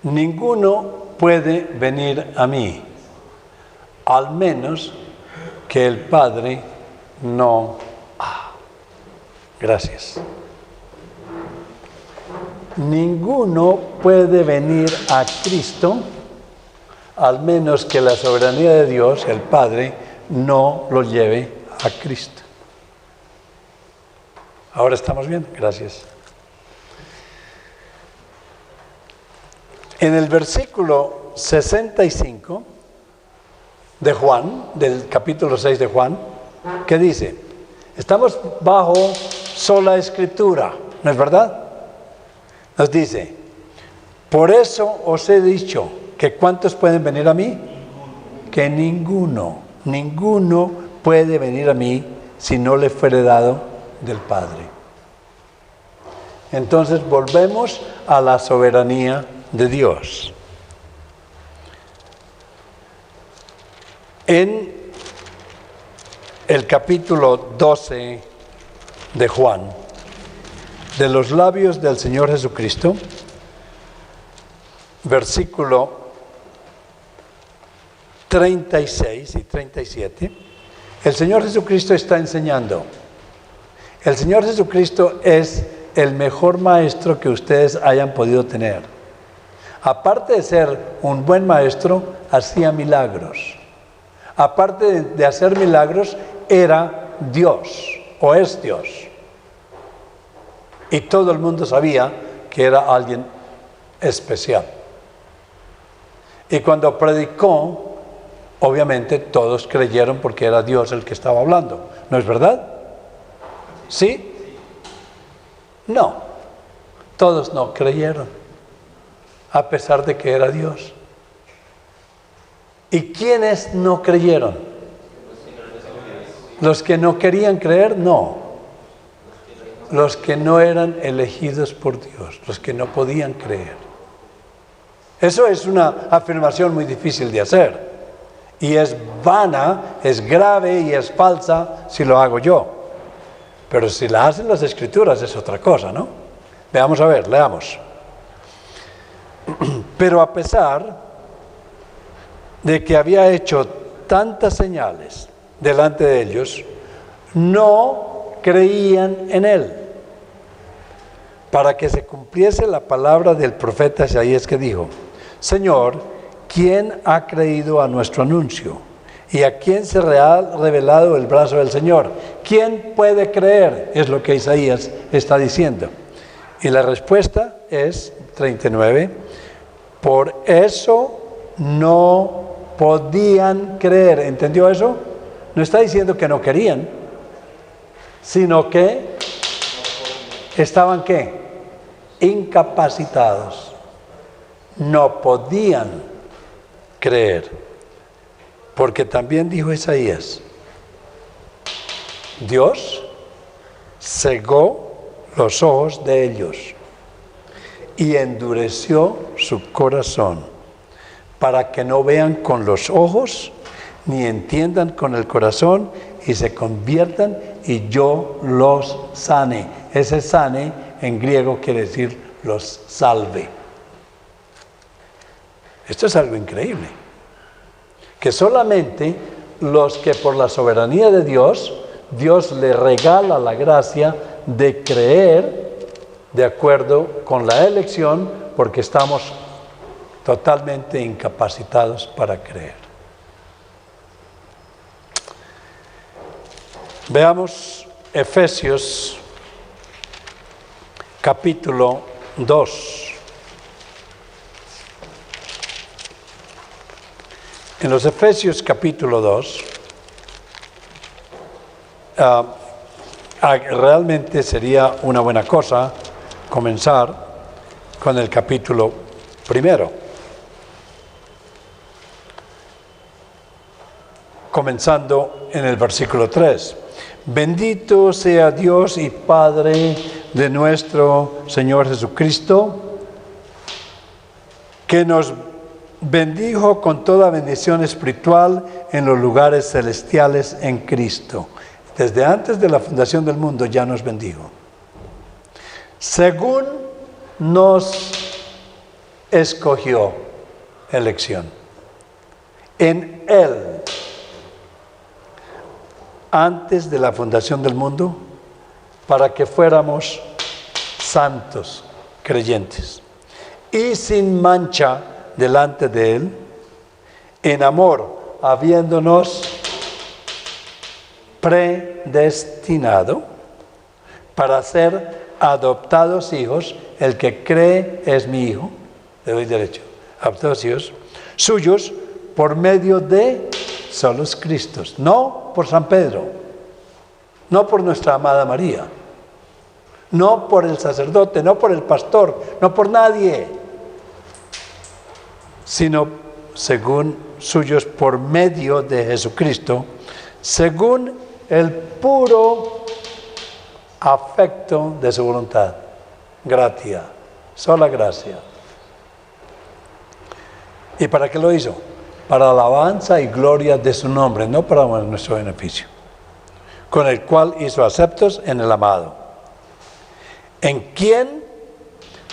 Ninguno puede venir a mí, al menos que el Padre no... Gracias. Ninguno puede venir a Cristo, al menos que la soberanía de Dios, el Padre, no lo lleve a Cristo. ¿Ahora estamos bien? Gracias. En el versículo 65 de Juan, del capítulo 6 de Juan, ¿qué dice? Estamos bajo sola escritura, ¿no es verdad? Nos dice, por eso os he dicho que ¿cuántos pueden venir a mí? Que ninguno puede venir a mí si no le fuere dado del Padre. Entonces volvemos a la soberanía de Dios. En el capítulo 12 de Juan, de los labios del Señor Jesucristo, versículo 36 y 37, el Señor Jesucristo está enseñando. El Señor Jesucristo es el mejor maestro que ustedes hayan podido tener. Aparte de ser un buen maestro, hacía milagros. Aparte de hacer milagros, era Dios, o es Dios. Y todo el mundo sabía que era alguien especial. Y cuando predicó, obviamente todos creyeron porque era Dios el que estaba hablando. ¿No es verdad? ¿Sí? No. Todos no creyeron, a pesar de que era Dios. ¿Y quiénes no creyeron? ¿Los que no querían creer? No. Los que no eran elegidos por Dios, los que no podían creer. Eso es una afirmación muy difícil de hacer. Y es vana, es grave y es falsa si lo hago yo. Pero si la hacen las Escrituras es otra cosa, ¿no? Veamos a ver, leamos. Pero a pesar de que había hecho tantas señales delante de ellos, no creían en él, para que se cumpliese la palabra del profeta Isaías que dijo: Señor, ¿quién ha creído a nuestro anuncio? ¿Y a quién se ha revelado el brazo del Señor? ¿Quién puede creer? Es lo que Isaías está diciendo. Y la respuesta es 39. Por eso no podían creer. ¿Entendió eso? No está diciendo que no querían, sino que estaban ¿qué? Incapacitados. No podían creer. Porque también dijo Isaías: Dios cegó los ojos de ellos y endureció su corazón, para que no vean con los ojos, ni entiendan con el corazón, y se conviertan, y yo los sane. Ese sane en griego quiere decir los salve. Esto es algo increíble. Que solamente los que por la soberanía de Dios, Dios le regala la gracia de creer de acuerdo con la elección, porque estamos totalmente incapacitados para creer. Veamos Efesios capítulo 2. En los Efesios capítulo 2, realmente sería una buena cosa comenzar con el capítulo 1. Comenzando en el versículo 3. Bendito sea Dios y Padre de nuestro Señor Jesucristo, que nos bendijo con toda bendición espiritual en los lugares celestiales en Cristo. Desde antes de la fundación del mundo ya nos bendijo. Según nos escogió, elección, en Él, antes de la fundación del mundo, para que fuéramos santos, creyentes, y sin mancha delante de Él, en amor, habiéndonos predestinado para ser adoptados hijos. El que cree es mi hijo, le doy derecho, adoptados hijos suyos por medio de solos Cristos, no por San Pedro, no por nuestra amada María, no por el sacerdote, no por el pastor, no por nadie, sino según suyos por medio de Jesucristo, según el puro afecto de su voluntad. Gratia, sola gracia. ¿Y para qué lo hizo? Para alabanza y gloria de su nombre, no para nuestro beneficio, con el cual hizo aceptos en el amado, en quien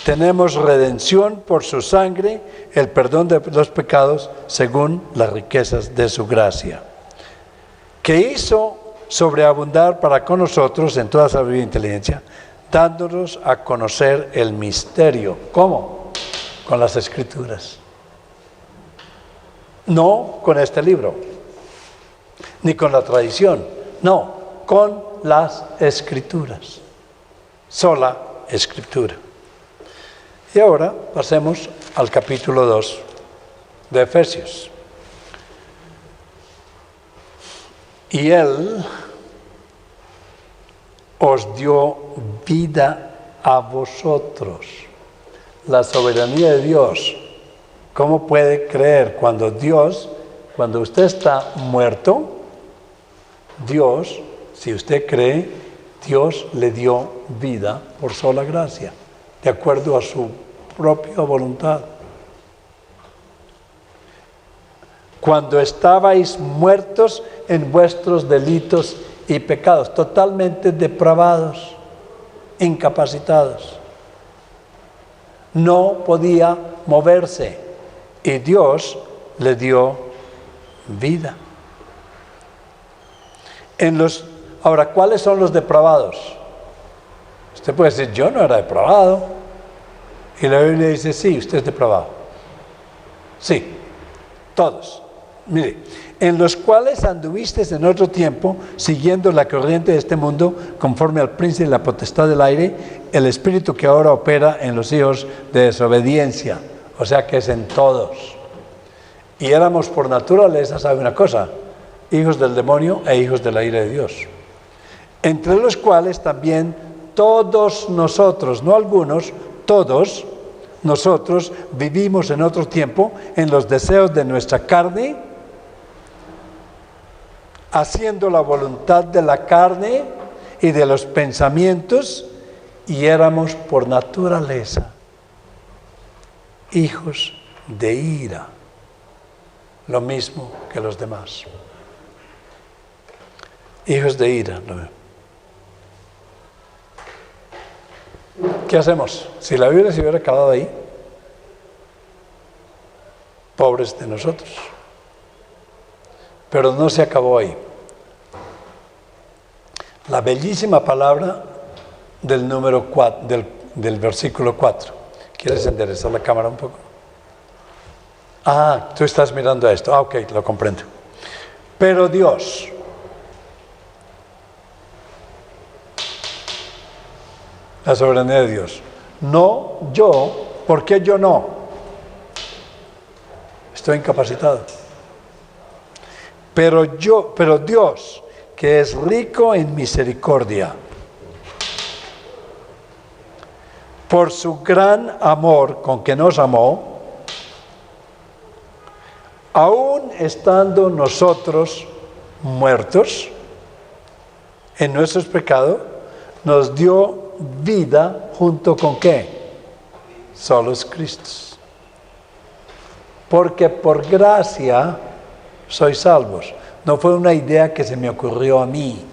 tenemos redención por su sangre, el perdón de los pecados, según las riquezas de su gracia, que hizo sobreabundar para con nosotros en toda sabiduría e inteligencia, dándonos a conocer el misterio. ¿Cómo? Con las Escrituras. No con este libro, ni con la tradición, no, con las Escrituras. Sola Escritura. Y ahora pasemos al capítulo 2 de Efesios. Y Él os dio vida a vosotros. La soberanía de Dios. ¿Cómo puede creer cuando usted está muerto, Dios, si usted cree, Dios le dio vida por sola gracia, de acuerdo a su propia voluntad? Cuando estabais muertos en vuestros delitos y pecados, totalmente depravados, incapacitados. No podía moverse y Dios le dio vida. Ahora, ¿cuáles son los depravados? Usted puede decir, yo no era depravado. Y la Biblia dice, sí, usted es depravado. Sí, todos. Mire, en los cuales anduviste en otro tiempo, siguiendo la corriente de este mundo, conforme al príncipe de la potestad del aire, el espíritu que ahora opera en los hijos de desobediencia. O sea que es en todos. Y éramos por naturaleza, ¿sabe una cosa? Hijos del demonio e hijos de la ira de Dios. Entre los cuales también todos nosotros, no algunos, todos nosotros vivimos en otro tiempo en los deseos de nuestra carne, haciendo la voluntad de la carne y de los pensamientos, y éramos por naturaleza hijos de ira, lo mismo que los demás. Hijos de ira. ¿Qué hacemos? Si la Biblia se hubiera acabado ahí, pobres de nosotros. Pero no se acabó ahí. La bellísima palabra del número 4, del versículo 4. ¿Quieres enderezar la cámara un poco? Ah, tú estás mirando a esto. Ah, ok, lo comprendo. Pero Dios, la soberanía de Dios. No yo, ¿por qué yo no? Estoy incapacitado. Pero Dios, que es rico en misericordia, por su gran amor con que nos amó, aun estando nosotros muertos en nuestros pecados, nos dio vida junto con ¿qué? Solos Cristos. Porque por gracia sois salvos. No fue una idea que se me ocurrió a mí,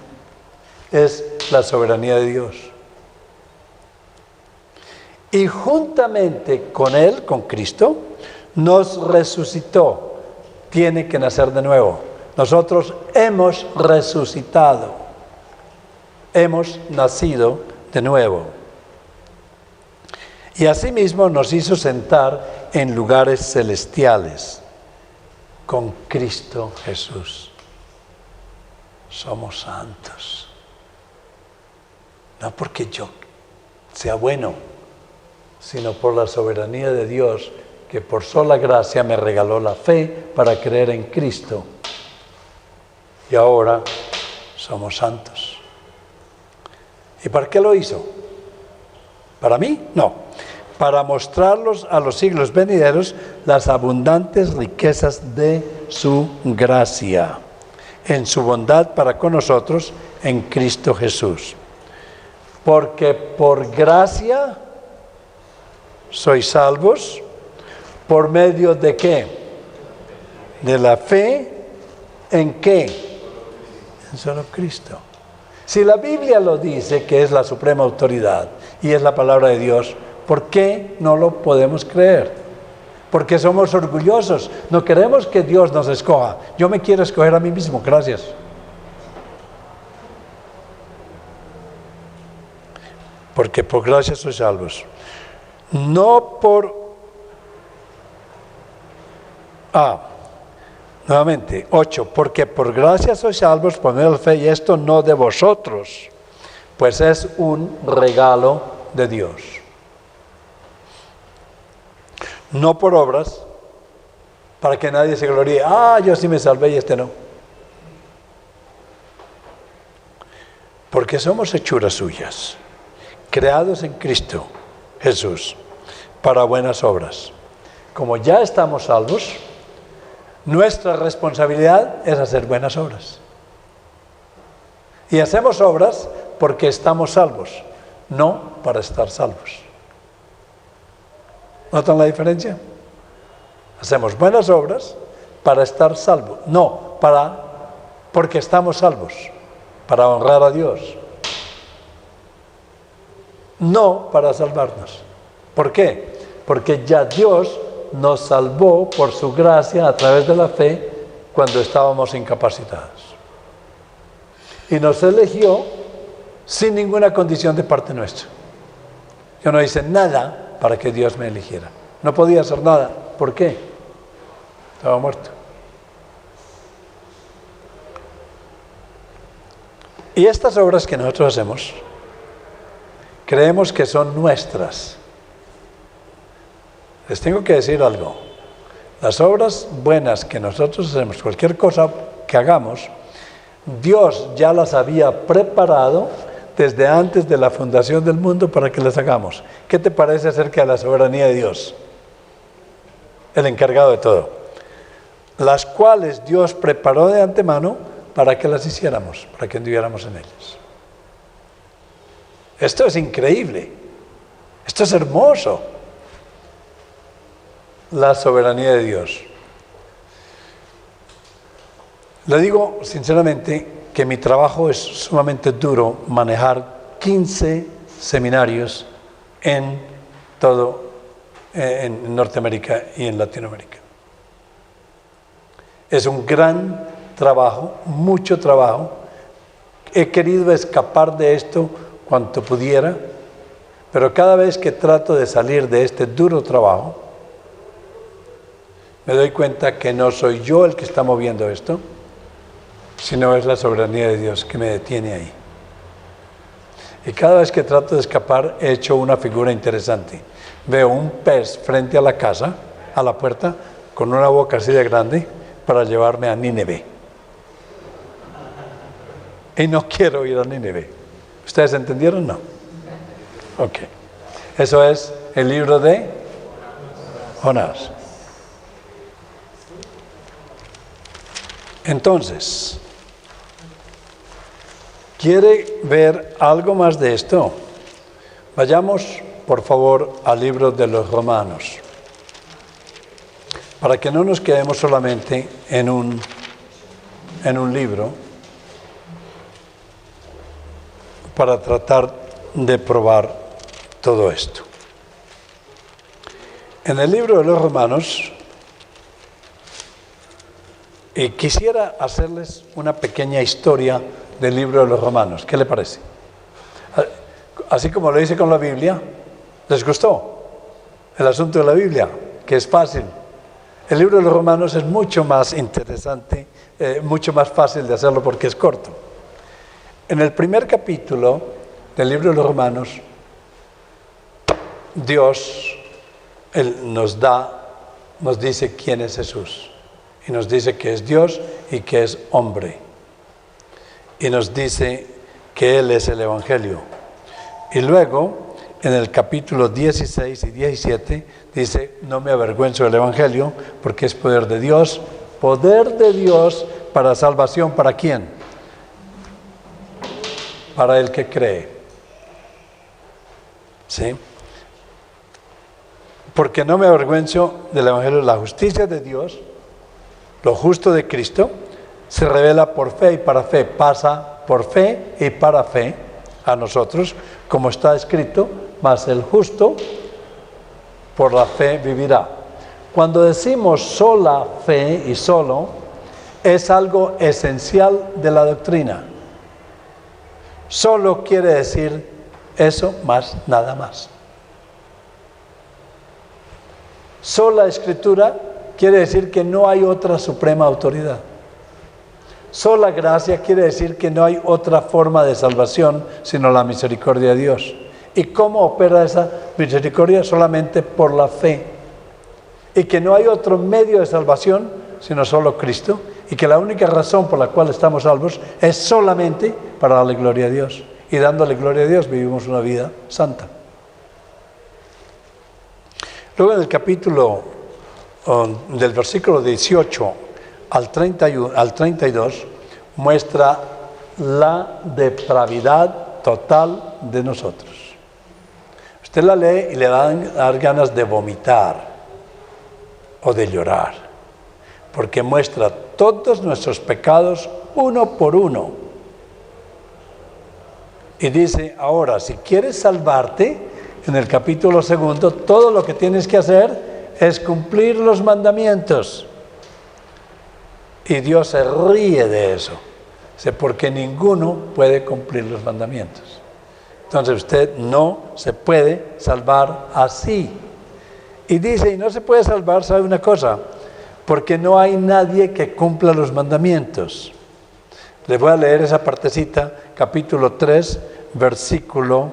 es la soberanía de Dios. Y juntamente con Él, con Cristo, nos resucitó. Tiene que nacer de nuevo. Nosotros hemos resucitado. Hemos nacido de nuevo. Y asimismo nos hizo sentar en lugares celestiales con Cristo Jesús. Somos santos. No porque yo sea bueno, sino por la soberanía de Dios, que por sola gracia me regaló la fe para creer en Cristo. Y ahora somos santos. ¿Y para qué lo hizo? ¿Para mí? No. Para mostrarlos a los siglos venideros las abundantes riquezas de su gracia, en su bondad para con nosotros en Cristo Jesús. Porque por gracia sois salvos, ¿por medio de qué? De la fe, ¿en qué? En solo Cristo. Si la Biblia lo dice, que es la suprema autoridad y es la palabra de Dios, ¿por qué no lo podemos creer? Porque somos orgullosos, no queremos que Dios nos escoja. Yo me quiero escoger a mí mismo, gracias. Porque por gracia sois salvos. No por... Nuevamente, 8. Porque por gracia sois salvos por medio de la fe, y esto no de vosotros, pues es un regalo de Dios. No por obras, para que nadie se gloríe. Yo sí me salvé y este no. Porque somos hechuras suyas, creados en Cristo Jesús, para buenas obras. Como ya estamos salvos, nuestra responsabilidad es hacer buenas obras. Y hacemos obras porque estamos salvos, no para estar salvos. ¿Notan la diferencia? Hacemos buenas obras para estar salvos, no porque estamos salvos. para honrar a Dios, no para salvarnos. ¿Por qué? Porque ya Dios nos salvó por su gracia a través de la fe cuando estábamos incapacitados. Y nos eligió sin ninguna condición de parte nuestra. Yo no hice nada para que Dios me eligiera. No podía hacer nada. ¿Por qué? Estaba muerto. Y estas obras que nosotros hacemos, creemos que son nuestras. Les tengo que decir algo. Las obras buenas que nosotros hacemos, cualquier cosa que hagamos, Dios ya las había preparado desde antes de la fundación del mundo para que las hagamos. ¿Qué te parece acerca de la soberanía de Dios? El encargado de todo. Las cuales Dios preparó de antemano para que las hiciéramos, para que anduviéramos en ellas. Esto es increíble. Esto es hermoso. La soberanía de Dios. Le digo sinceramente que mi trabajo es sumamente duro manejar 15 seminarios en Norteamérica y en Latinoamérica. Es un gran trabajo, mucho trabajo. He querido escapar de esto cuanto pudiera, pero cada vez que trato de salir de este duro trabajo, me doy cuenta que no soy yo el que está moviendo esto, sino es la soberanía de Dios que me detiene ahí. Y cada vez que trato de escapar, he hecho una figura interesante. Veo un pez frente a la casa, a la puerta, con una boca así de grande, para llevarme a Nínive. Y no quiero ir a Nínive. ¿Ustedes entendieron? No. Ok. Eso es el libro de Jonás. Entonces, ¿quiere ver algo más de esto? Vayamos, por favor, al libro de los Romanos, para que no nos quedemos solamente en un libro, para tratar de probar todo esto. En el libro de los Romanos, quisiera hacerles una pequeña historia del libro de los Romanos. ¿Qué le parece? Así como lo hice con la Biblia, ¿les gustó el asunto de la Biblia? Que es fácil. El libro de los Romanos es mucho más interesante, mucho más fácil de hacerlo porque es corto. En el primer capítulo del libro de los Romanos, Dios nos dice quién es Jesús. Y nos dice que es Dios y que es hombre. Y nos dice que Él es el Evangelio. Y luego, en el capítulo 16 y 17, dice, no me avergüenzo del Evangelio, porque es poder de Dios para salvación. ¿Para quién? Para el que cree. ¿Sí? Porque no me avergüenzo del Evangelio, la justicia de Dios. Lo justo de Cristo se revela por fe y para fe, pasa por fe y para fe a nosotros, como está escrito, mas el justo por la fe vivirá. Cuando decimos sola fe y solo, es algo esencial de la doctrina. Solo quiere decir eso, más nada más. Sola escritura quiere decir que no hay otra suprema autoridad. Sola gracia quiere decir que no hay otra forma de salvación sino la misericordia de Dios. ¿Y cómo opera esa misericordia? Solamente por la fe. Y que no hay otro medio de salvación sino solo Cristo. Y que la única razón por la cual estamos salvos es solamente para darle gloria a Dios. Y dándole gloria a Dios vivimos una vida santa. Luego en el capítulo del versículo 18 al 32 muestra la depravidad total de nosotros. Usted la lee y le dan ganas de vomitar o de llorar, porque muestra todos nuestros pecados uno por uno. Y dice, ahora, si quieres salvarte, en el capítulo 2, todo lo que tienes que hacer es cumplir los mandamientos. Y Dios se ríe de eso, porque ninguno puede cumplir los mandamientos. Entonces usted no se puede salvar así. Y dice, y no se puede salvar, ¿sabe una cosa? Porque no hay nadie que cumpla los mandamientos. Les voy a leer esa partecita, capítulo 3, versículo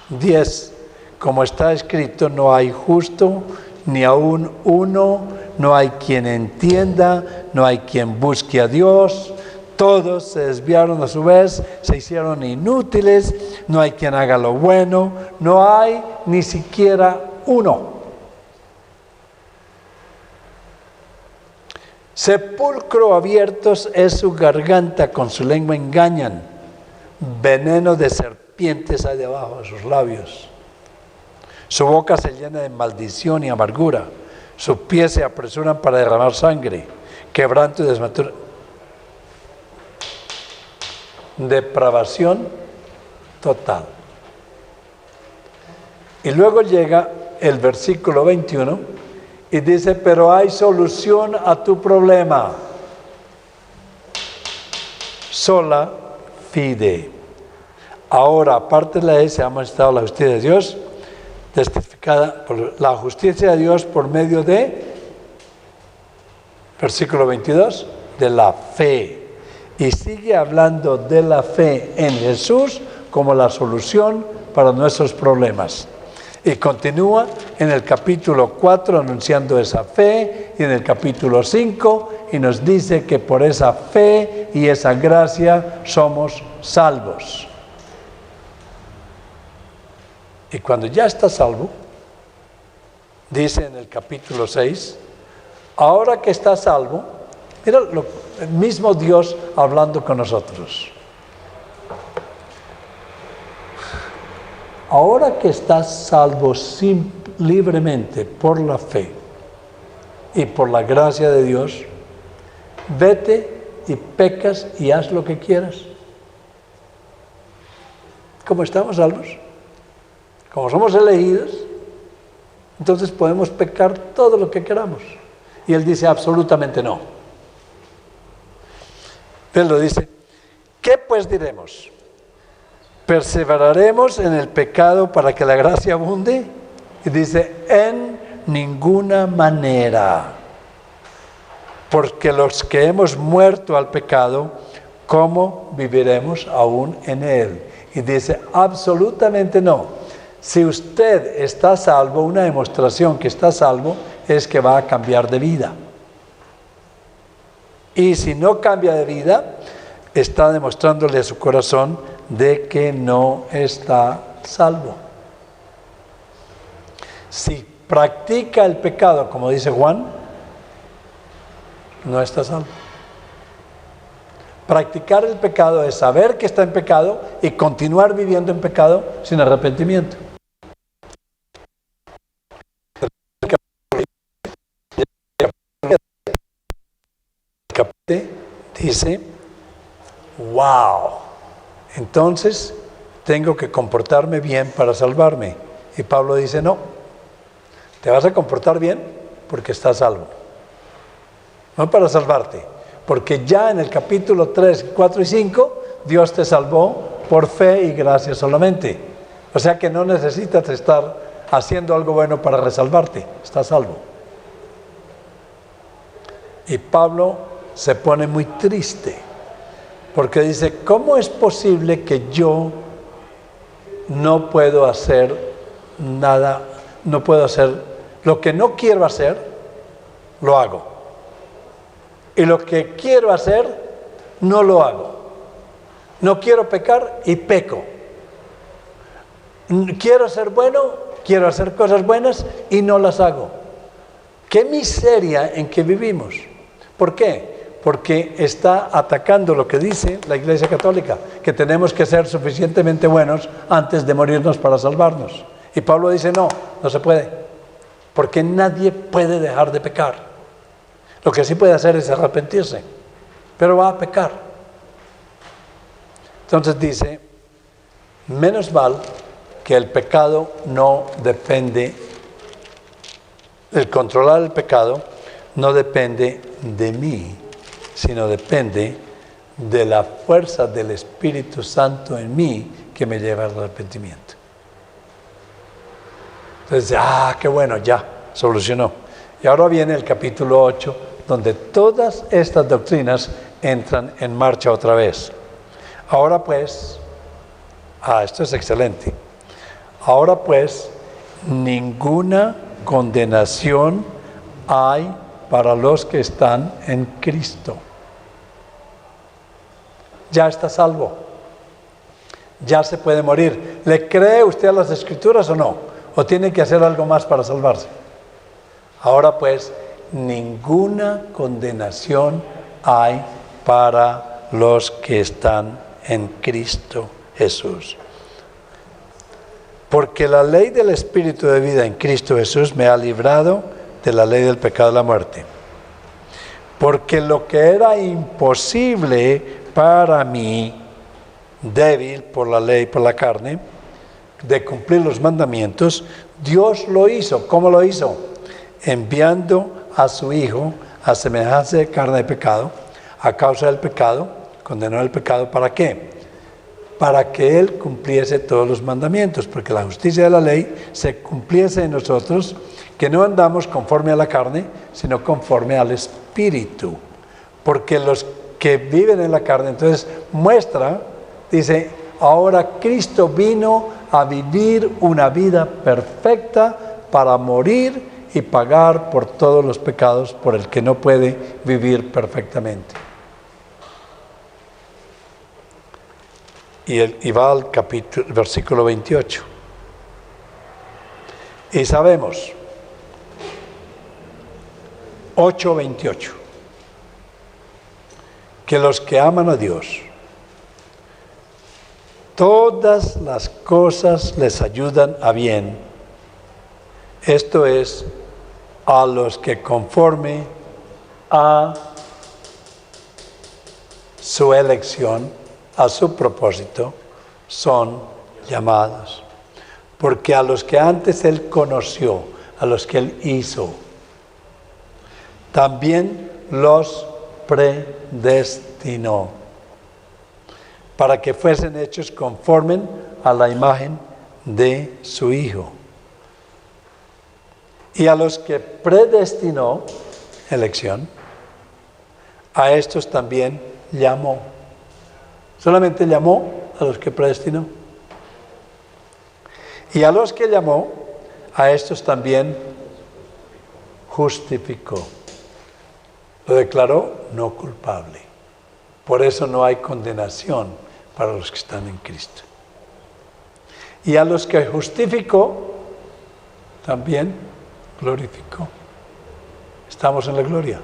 10. Como está escrito, no hay justo, ni aún uno, no hay quien entienda, no hay quien busque a Dios. Todos se desviaron a su vez, se hicieron inútiles, no hay quien haga lo bueno, no hay ni siquiera uno. Sepulcro abiertos es su garganta, con su lengua engañan, veneno de serpientes hay debajo de sus labios. Su boca se llena de maldición y amargura, sus pies se apresuran para derramar sangre, quebranto y desventura. Depravación total. Y luego llega el versículo 21 y dice, pero hay solución a tu problema. Sola fide. Ahora, aparte de la S, ha manifestado la justicia de Dios, testificada por la justicia de Dios por medio de, versículo 22, de la fe. Y sigue hablando de la fe en Jesús como la solución para nuestros problemas. Y continúa en el capítulo 4 anunciando esa fe, y en el capítulo 5, y nos dice que por esa fe y esa gracia somos salvos. Y cuando ya está salvo, dice en el capítulo 6, ahora que está salvo, mira el mismo Dios hablando con nosotros. Ahora que estás salvo libremente por la fe y por la gracia de Dios, vete y pecas y haz lo que quieras. Como estamos salvos, como somos elegidos, entonces podemos pecar todo lo que queramos. Y Él dice absolutamente no. Él lo dice, ¿qué pues diremos? ¿Perseveraremos en el pecado para que la gracia abunde? Y dice, en ninguna manera. Porque los que hemos muerto al pecado, ¿cómo viviremos aún en él? Y dice, absolutamente no. Si usted está salvo, una demostración que está salvo es que va a cambiar de vida. Y si no cambia de vida, está demostrándole a su corazón de que no está salvo. Si practica el pecado, como dice Juan, no está salvo. Practicar el pecado es saber que está en pecado y continuar viviendo en pecado sin arrepentimiento. Dice, wow, entonces tengo que comportarme bien para salvarme. Y Pablo dice, no, te vas a comportar bien porque estás salvo. No para salvarte, porque ya en el capítulo 3, 4 y 5, Dios te salvó por fe y gracia solamente. O sea que no necesitas estar haciendo algo bueno para resalvarte, estás salvo. Y Pablo se pone muy triste, porque dice, ¿cómo es posible que yo no puedo hacer nada, no puedo hacer lo que no quiero hacer, lo hago? Y lo que quiero hacer, no lo hago. No quiero pecar y peco. Quiero ser bueno, quiero hacer cosas buenas y no las hago. ¡Qué miseria en que vivimos! ¿Por qué? Porque está atacando lo que dice la Iglesia Católica, que tenemos que ser suficientemente buenos antes de morirnos para salvarnos. Y Pablo dice, no, no se puede, porque nadie puede dejar de pecar. Lo que sí puede hacer es arrepentirse, pero va a pecar. Entonces dice, Menos mal que el pecado no depende, el controlar el pecado no depende de mí, sino depende de la fuerza del Espíritu Santo en mí que me lleva al arrepentimiento. Entonces, qué bueno, ya, solucionó. Y ahora viene el capítulo 8, donde todas estas doctrinas entran en marcha otra vez. Ahora pues, esto es excelente. Ahora pues, ninguna condenación hay para los que están en Cristo. Ya está salvo. Ya se puede morir. ¿Le cree usted a las Escrituras o no? ¿O tiene que hacer algo más para salvarse? Ahora pues, ninguna condenación hay para los que están en Cristo Jesús. Porque la ley del Espíritu de vida en Cristo Jesús me ha librado de la ley del pecado y la muerte. Porque lo que era imposible para mí, débil por la ley, por la carne, de cumplir los mandamientos, Dios lo hizo. ¿Cómo lo hizo? Enviando a su Hijo a semejanza de carne de pecado, a causa del pecado, condenó el pecado. ¿Para qué? Para que Él cumpliese todos los mandamientos, porque la justicia de la ley se cumpliese en nosotros, que no andamos conforme a la carne, sino conforme al Espíritu. Porque los que viven en la carne, entonces muestra, dice, ahora Cristo vino a vivir una vida perfecta para morir y pagar por todos los pecados por el que no puede vivir perfectamente. Y va al versículo 28. Y sabemos, 8:28, que los que aman a Dios, todas las cosas les ayudan a bien. Esto es, a los que conforme a su elección, a su propósito, son llamados. Porque a los que antes Él conoció, a los que Él hizo, también los predestinó, para que fuesen hechos conforme a la imagen de su Hijo. Y a los que predestinó, elección, a estos también llamó. Solamente llamó a los que predestinó. Y a los que llamó, a estos también justificó. Lo declaró no culpable. Por eso no hay condenación para los que están en Cristo. Y a los que justificó, también glorificó. Estamos en la gloria.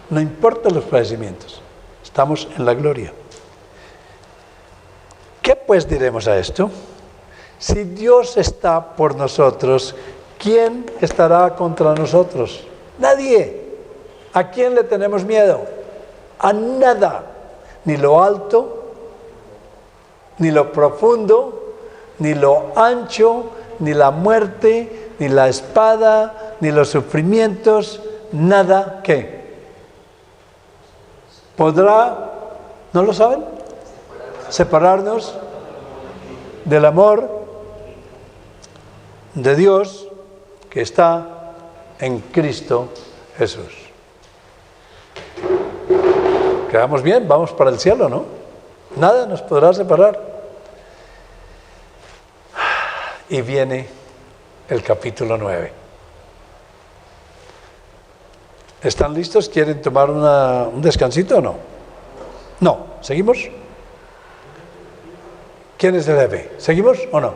No importa los padecimientos, estamos en la gloria. ¿Qué pues diremos a esto? Si Dios está por nosotros, ¿quién estará contra nosotros? Nadie. ¿A quién le tenemos miedo? A nada. Ni lo alto, ni lo profundo, ni lo ancho, ni la muerte, ni la espada, ni los sufrimientos, nada que podrá, ¿no lo saben? Separarnos del amor de Dios que está en Cristo Jesús. ¿Quedamos bien? Vamos para el cielo, ¿no? Nada nos podrá separar. Y viene el capítulo 9. ¿Están listos? ¿Quieren tomar un descansito o no? No. ¿Seguimos? ¿Quién es el jefe? ¿Seguimos o no?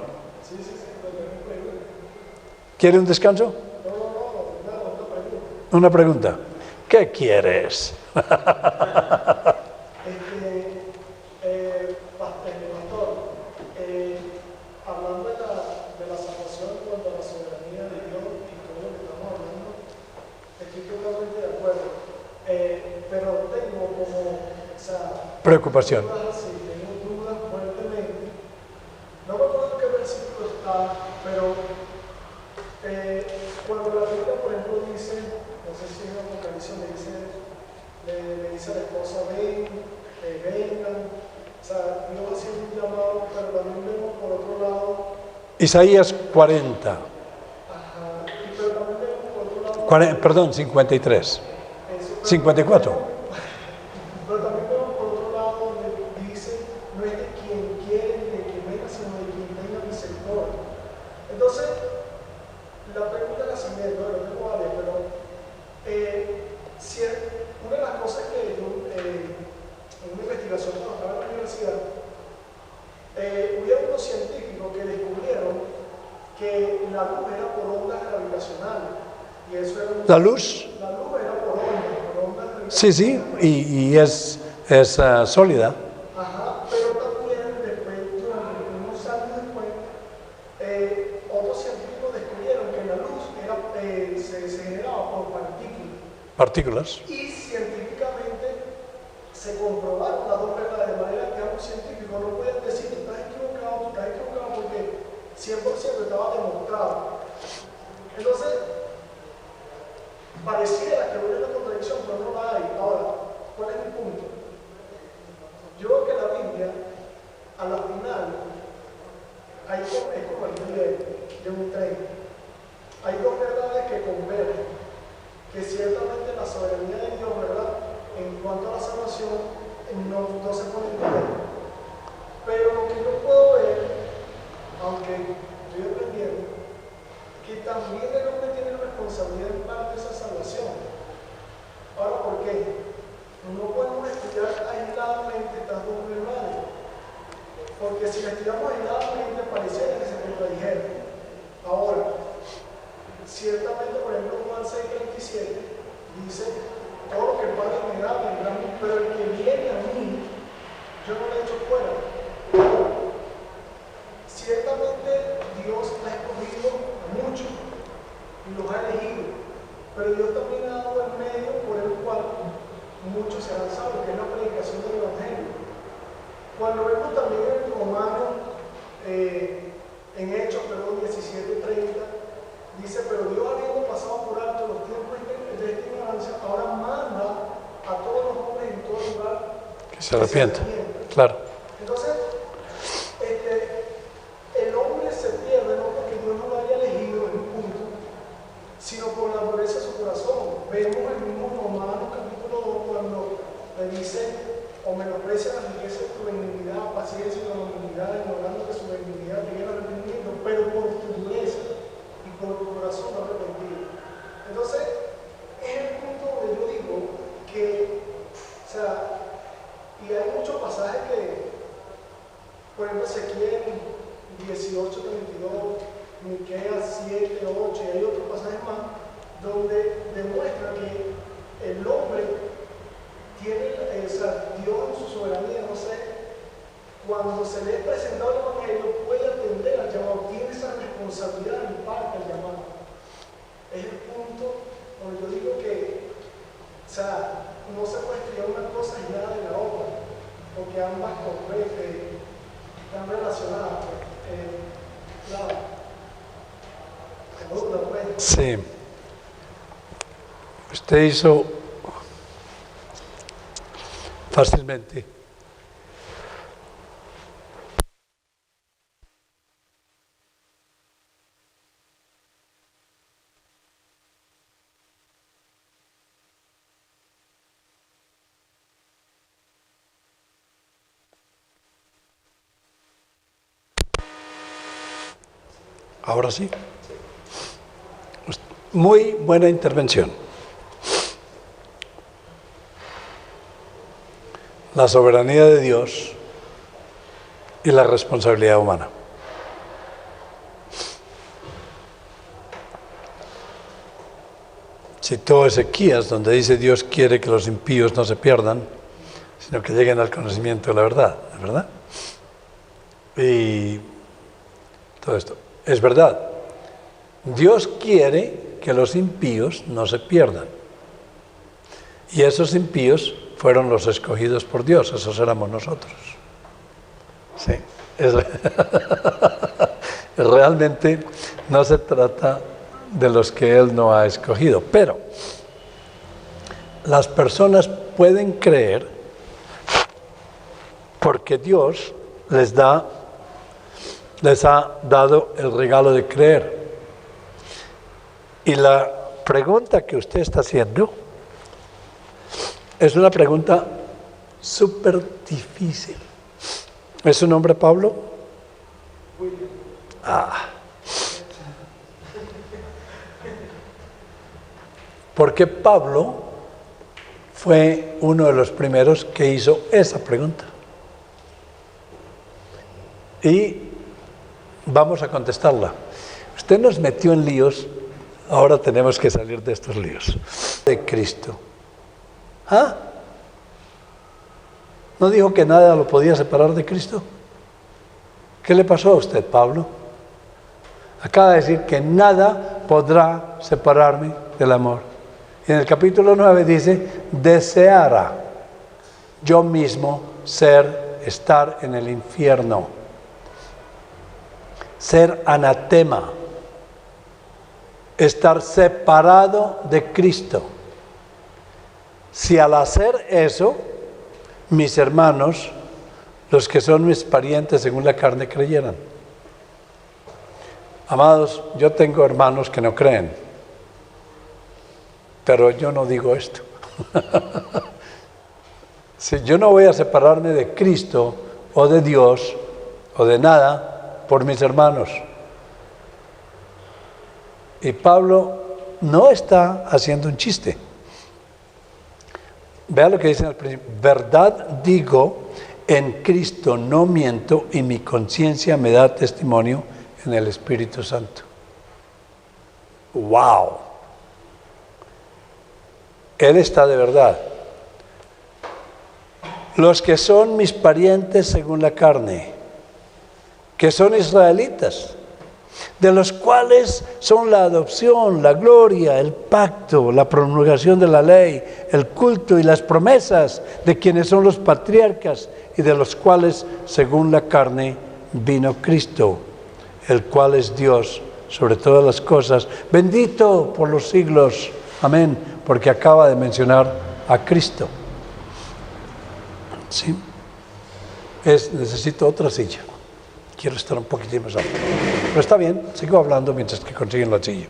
¿Quiere un descanso? Una pregunta. ¿Qué quieres? Hablando de la salvación en cuanto a la soberanía de Dios y todo lo que estamos hablando, estoy totalmente de acuerdo. Pero tengo como, preocupación. Tengo dudas fuertes cuando la Biblia, por ejemplo, dice, no sé si en Apocalipsis le dice a la esposa, vengan, o sea, Dios haciendo un llamado, pero también vemos por otro lado. Isaías 40. Ajá, pero también vemos por otro lado. Perdón, 53. 54. Pero también vemos por otro lado donde dice, no es de quien quiere ni de quien venga, sino de quien tenga misericordia. Entonces, la pregunta es la siguiente, no tengo varias, pero si una de las cosas que yo, en una investigación cuando estaba en la universidad, hubo unos científicos que descubrieron que la luz era por ondas gravitacionales. Y eso era ¿La luz? La luz era por ondas gravitacionales. Sí, sí, y es sólida. Ajá, pero también después, durante unos años después, otros científicos descubrieron que la luz se generaba por partículas. Partículas. Y científicamente se comprobaron las dos verdades, de manera que ambos científicos no pueden decir tú estás equivocado porque 100% estaba demostrado. Entonces, pareciera que hubiera una contradicción, pero no la hay. Ahora, ¿cuál es mi punto? Yo creo que la Biblia, a la final, es como el billete de un tren. Hay dos verdades que convergen, que ciertamente la soberanía de Dios, ¿verdad?, en cuanto a la salvación, no se pone en duda. Pero lo que yo puedo ver, aunque estoy aprendiendo, que también el hombre tiene responsabilidad en parte de esa salvación. Ahora, ¿por qué? No podemos estudiar aisladamente estas dos verdades, porque si las estudiamos aisladamente pareciera que se contradijeran. Ahora, ciertamente, por ejemplo, Juan 6:37 dice, todo lo que el Padre me da vendrá a mí, pero el que viene a mí, yo no lo he hecho fuera. Ciertamente Dios ha escogido a muchos y los ha elegido, pero Dios también ha dado el medio por el cual muchos se han salvos, que es la predicación del Evangelio. Cuando vemos también en Romanos, en Hechos, 17:30, dice, pero Dios habiendo pasado por alto los tiempos de esta ignorancia, ahora manda a todos los hombres en todo lugar que se arrepientan. Claro. Entonces, el hombre se pierde no porque Dios no lo haya elegido en un punto, sino por la dureza de su corazón. Vemos el mismo Romanos capítulo 2 cuando le dice, o menosprecia la riqueza de tu benignidad, paciencia y longanimidad, ignorando que su benignidad te lleva al arrepentimiento, pero por tu dureza y por tu corazón no arrepentido. Entonces, es el punto donde yo digo que, o sea, y hay muchos pasajes que, por ejemplo, Ezequiel 18:32, Miqueas 7:8, y hay otros pasajes más, donde demuestra que el hombre tiene, Dios en su soberanía, no sé, cuando se le es presentado el Evangelio, puede atender al llamado, tiene esa responsabilidad en parte del llamado. Es el punto donde yo digo que, o sea, no se puede estudiar una cosa y nada de la otra, porque ambas están relacionadas. Claro. Sí. Usted hizo fácilmente ahora sí. Muy buena intervención. La soberanía de Dios y la responsabilidad humana. Citó Ezequías, donde dice Dios quiere que los impíos no se pierdan, sino que lleguen al conocimiento de la verdad, ¿verdad? Y todo esto es verdad. Dios quiere que los impíos no se pierdan. Y esos impíos fueron los escogidos por Dios, esos éramos nosotros. Sí. Realmente no se trata de los que Él no ha escogido. Pero las personas pueden creer porque Dios les ha dado el regalo de creer. Y la pregunta que usted está haciendo es una pregunta súper difícil. ¿Es su nombre Pablo? Porque Pablo fue uno de los primeros que hizo esa pregunta. Y vamos a contestarla. Usted nos metió en líos, ahora tenemos que salir de estos líos. De Cristo. ¿Ah? ¿No dijo que nada lo podía separar de Cristo? ¿Qué le pasó a usted, Pablo? Acaba de decir que nada podrá separarme del amor. Y en el capítulo 9 dice, deseara yo mismo estar en el infierno. Ser anatema. Estar separado de Cristo. Si al hacer eso, mis hermanos, los que son mis parientes según la carne, creyeran. Amados, yo tengo hermanos que no creen, pero yo no digo esto. Si yo no voy a separarme de Cristo o de Dios o de nada por mis hermanos. Y Pablo no está haciendo un chiste. Vea lo que dice al principio. Verdad digo, en Cristo no miento y mi conciencia me da testimonio en el Espíritu Santo. ¡Wow! Él está de verdad. Los que son mis parientes según la carne, que son israelitas, de los cuales son la adopción, la gloria, el pacto, la promulgación de la ley, el culto y las promesas de quienes son los patriarcas y de los cuales, según la carne, vino Cristo, el cual es Dios sobre todas las cosas, bendito por los siglos. Amén, porque acaba de mencionar a Cristo. ¿Sí? Necesito otra silla. Quiero estar un poquitín más alto. Pero está bien, sigo hablando mientras que consiguen la silla.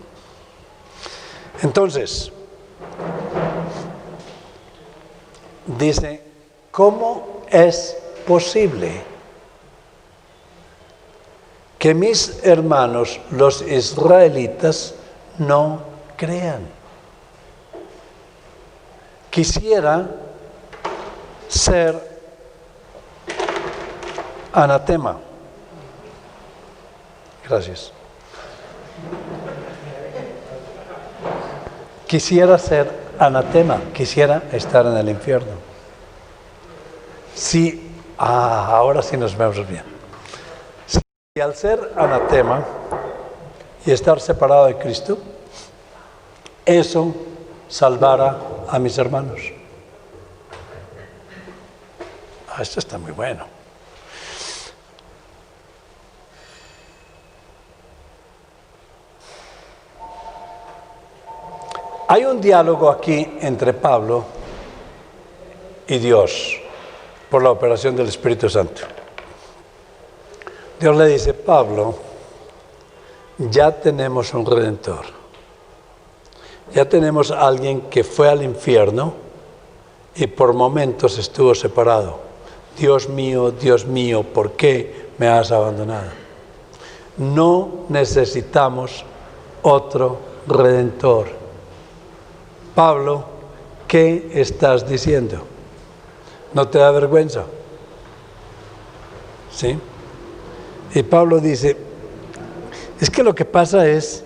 Entonces, dice, ¿cómo es posible que mis hermanos, los israelitas, no crean? Quisiera ser anatema. Gracias. Quisiera ser anatema, quisiera estar en el infierno. Sí, ahora sí nos vemos bien. Si al ser anatema y estar separado de Cristo, eso salvara a mis hermanos. Esto está muy bueno. Hay un diálogo aquí entre Pablo y Dios por la operación del Espíritu Santo. Dios le dice, Pablo, ya tenemos un Redentor. Ya tenemos a alguien que fue al infierno y por momentos estuvo separado. Dios mío, ¿por qué me has abandonado? No necesitamos otro Redentor. Pablo, ¿qué estás diciendo? ¿No te da vergüenza? ¿Sí? Y Pablo dice, es que lo que pasa es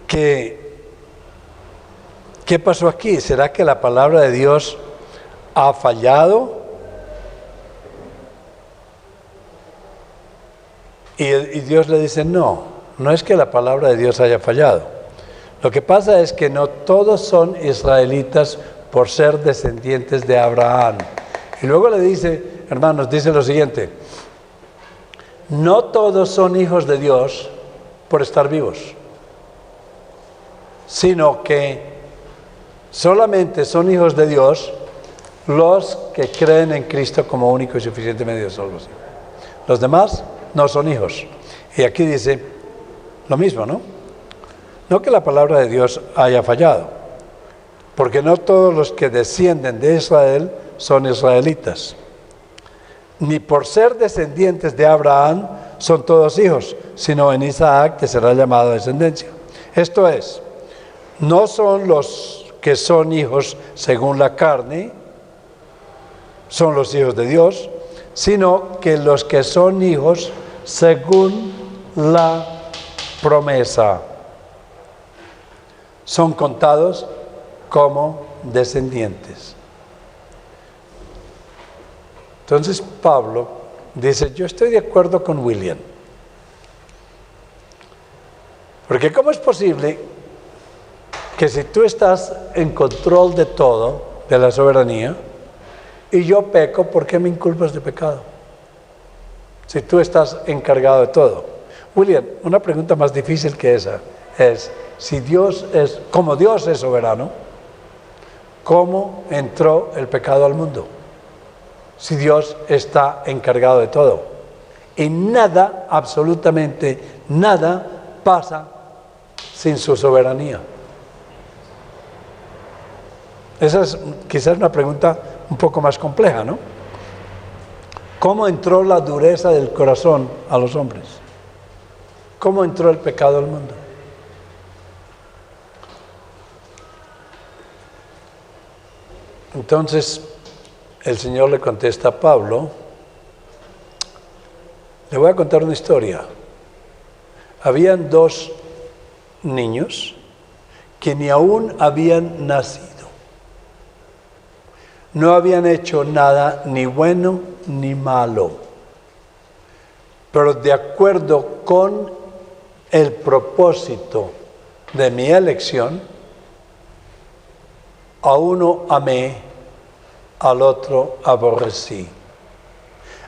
que, ¿qué pasó aquí? ¿Será que la palabra de Dios ha fallado? Y Dios le dice, no es que la palabra de Dios haya fallado. Lo que pasa es que no todos son israelitas por ser descendientes de Abraham. Y luego le dice, hermanos, dice lo siguiente, no todos son hijos de Dios por estar vivos. sino que solamente son hijos de Dios los que creen en Cristo como único y suficiente medio de salvación. Los demás no son hijos. Y aquí dice lo mismo, ¿no? No que la palabra de Dios haya fallado, porque no todos los que descienden de Israel son israelitas. Ni por ser descendientes de Abraham son todos hijos, sino en Isaac que será llamado descendencia. Esto es, no son los que son hijos según la carne, son los hijos de Dios, sino que los que son hijos según la promesa son contados como descendientes. Entonces Pablo dice, yo estoy de acuerdo con William, porque ¿cómo es posible que si tú estás en control de todo, de la soberanía, y yo peco, ¿por qué me inculpas de pecado? Si tú estás encargado de todo. William, una pregunta más difícil que esa es, si Dios es, como Dios es soberano, ¿cómo entró el pecado al mundo? Si Dios está encargado de todo. Y nada, absolutamente nada, pasa sin su soberanía. Esa es quizás una pregunta un poco más compleja, ¿no? ¿Cómo entró la dureza del corazón a los hombres? ¿Cómo entró el pecado al mundo? Entonces, el Señor le contesta a Pablo, le voy a contar una historia. Habían dos niños que ni aún habían nacido. No habían hecho nada ni bueno ni malo, pero de acuerdo con el propósito de mi elección, a uno amé, al otro aborrecí.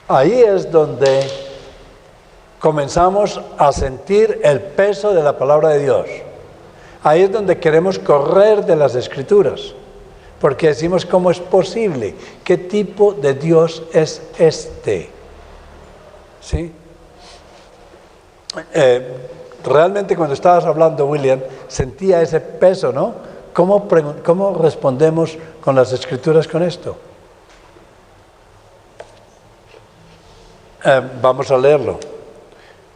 Ahí es donde comenzamos a sentir el peso de la palabra de Dios. Ahí es donde queremos correr de las Escrituras, porque decimos, ¿cómo es posible? ¿Qué tipo de Dios es este? ¿Sí? Realmente cuando estabas hablando, William, sentía ese peso, ¿no? ¿Cómo respondemos con las Escrituras con esto? Vamos a leerlo.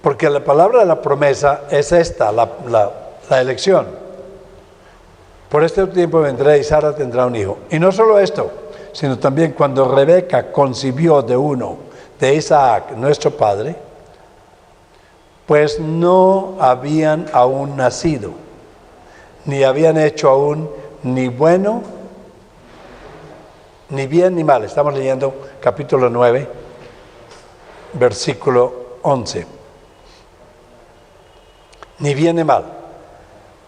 Porque la palabra de la promesa es esta, la elección. Por este tiempo vendré y Sara tendrá un hijo. Y no solo esto, sino también cuando Rebeca concibió de uno, de Isaac, nuestro padre, pues no habían aún nacido, ni habían hecho aún ni bueno, ni bien ni mal. Estamos leyendo capítulo 9, versículo 11. Ni bien ni mal,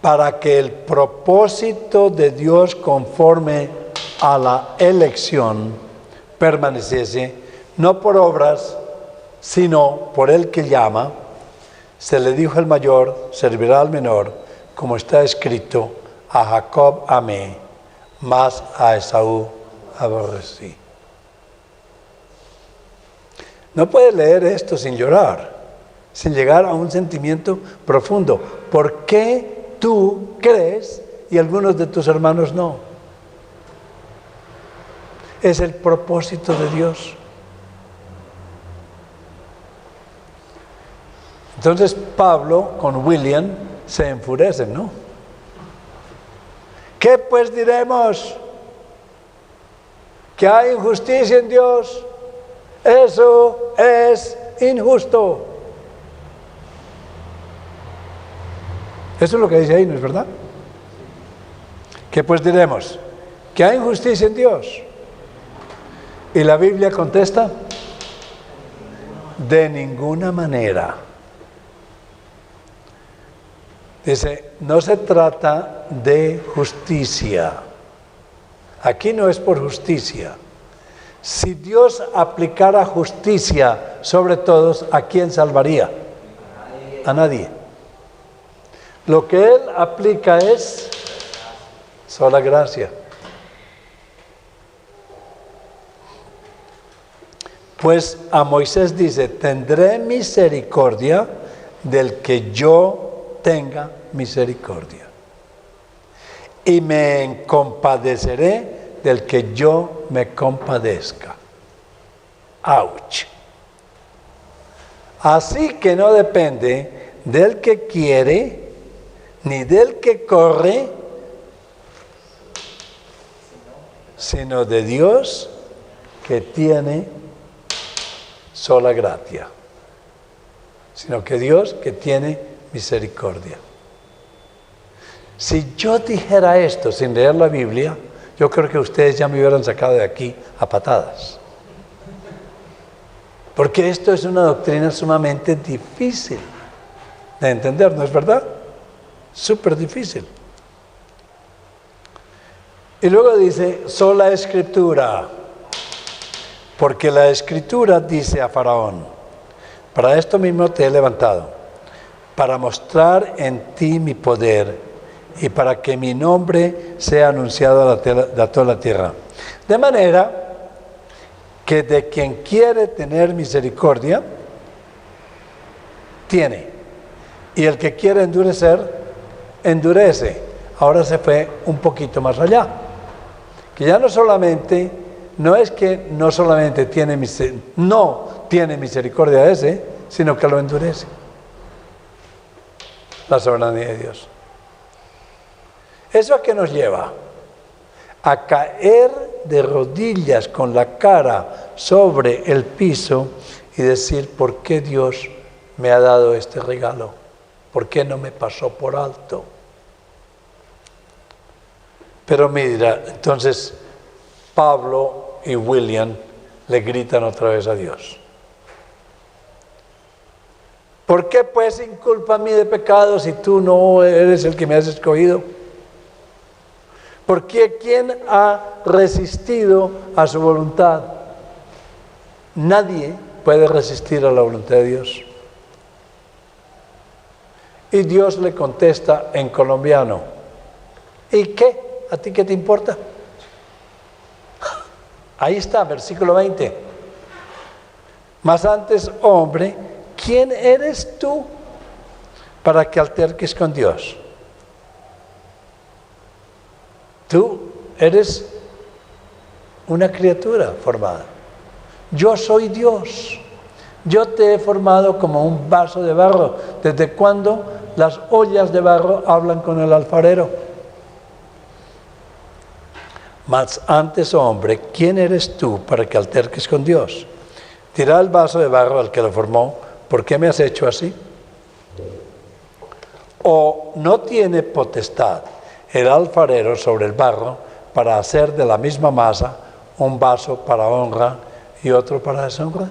para que el propósito de Dios conforme a la elección permaneciese, no por obras, sino por el que llama. Se le dijo al mayor, servirá al menor, como está escrito, a Jacob amé, mas a Esaú aborrecí. No puedes leer esto sin llorar, sin llegar a un sentimiento profundo. ¿Por qué tú crees y algunos de tus hermanos no? Es el propósito de Dios. Entonces Pablo con William se enfurecen, ¿no? ¿Qué pues diremos? ¿Que hay injusticia en Dios? Eso es injusto. Eso es lo que dice ahí, ¿no es verdad? ¿Qué pues diremos? ¿Que hay injusticia en Dios? Y la Biblia contesta, de ninguna manera. Dice, no se trata de justicia. Aquí no es por justicia. Si Dios aplicara justicia sobre todos, ¿a quién salvaría? A nadie. Lo que él aplica es sola gracia. Pues a Moisés dice, tendré misericordia del que yo tenga misericordia. Y me compadeceré del que yo me compadezca. ¡Auch! Así que no depende del que quiere, ni del que corre, sino de Dios que tiene sola gracia. Sino que Dios que tiene misericordia. Si yo dijera esto sin leer la Biblia, yo creo que ustedes ya me hubieran sacado de aquí a patadas. Porque esto es una doctrina sumamente difícil de entender, ¿no es verdad? Súper difícil. Y luego dice, sola escritura. Porque la escritura dice a Faraón, para esto mismo te he levantado, para mostrar en ti mi poder y para que mi nombre sea anunciado a toda la tierra. De manera que de quien quiere tener misericordia, tiene. Y el que quiere endurecer, endurece. Ahora se fue un poquito más allá. Que ya no es que no solamente no tiene misericordia de ese, sino que lo endurece. La soberanía de Dios. ¿Eso a qué nos lleva? A caer de rodillas con la cara sobre el piso y decir, ¿por qué Dios me ha dado este regalo? ¿Por qué no me pasó por alto? Pero mira, entonces Pablo y William le gritan otra vez a Dios. ¿Por qué pues inculpa a mí de pecado si tú no eres el que me has escogido? ¿Por qué quién ha resistido a su voluntad? Nadie puede resistir a la voluntad de Dios. Y Dios le contesta en colombiano, ¿y qué? ¿A ti qué te importa? Ahí está, versículo 20. Mas antes, hombre, ¿quién eres tú para que alterques con Dios? Tú eres una criatura formada. Yo soy Dios. Yo te he formado como un vaso de barro. ¿Desde cuándo las ollas de barro hablan con el alfarero? Mas antes, hombre, ¿quién eres tú para que alterques con Dios? Tira el vaso de barro al que lo formó. ¿Por qué me has hecho así? ¿O no tiene potestad el alfarero sobre el barro para hacer de la misma masa un vaso para honra y otro para deshonra?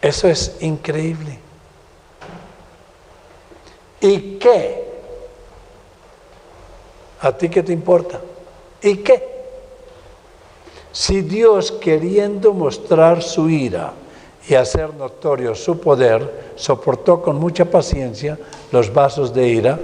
Eso es increíble. ¿Y qué? ¿A ti qué te importa? ¿Y qué? Si Dios, queriendo mostrar su ira y hacer notorio su poder, soportó con mucha paciencia los vasos de ira,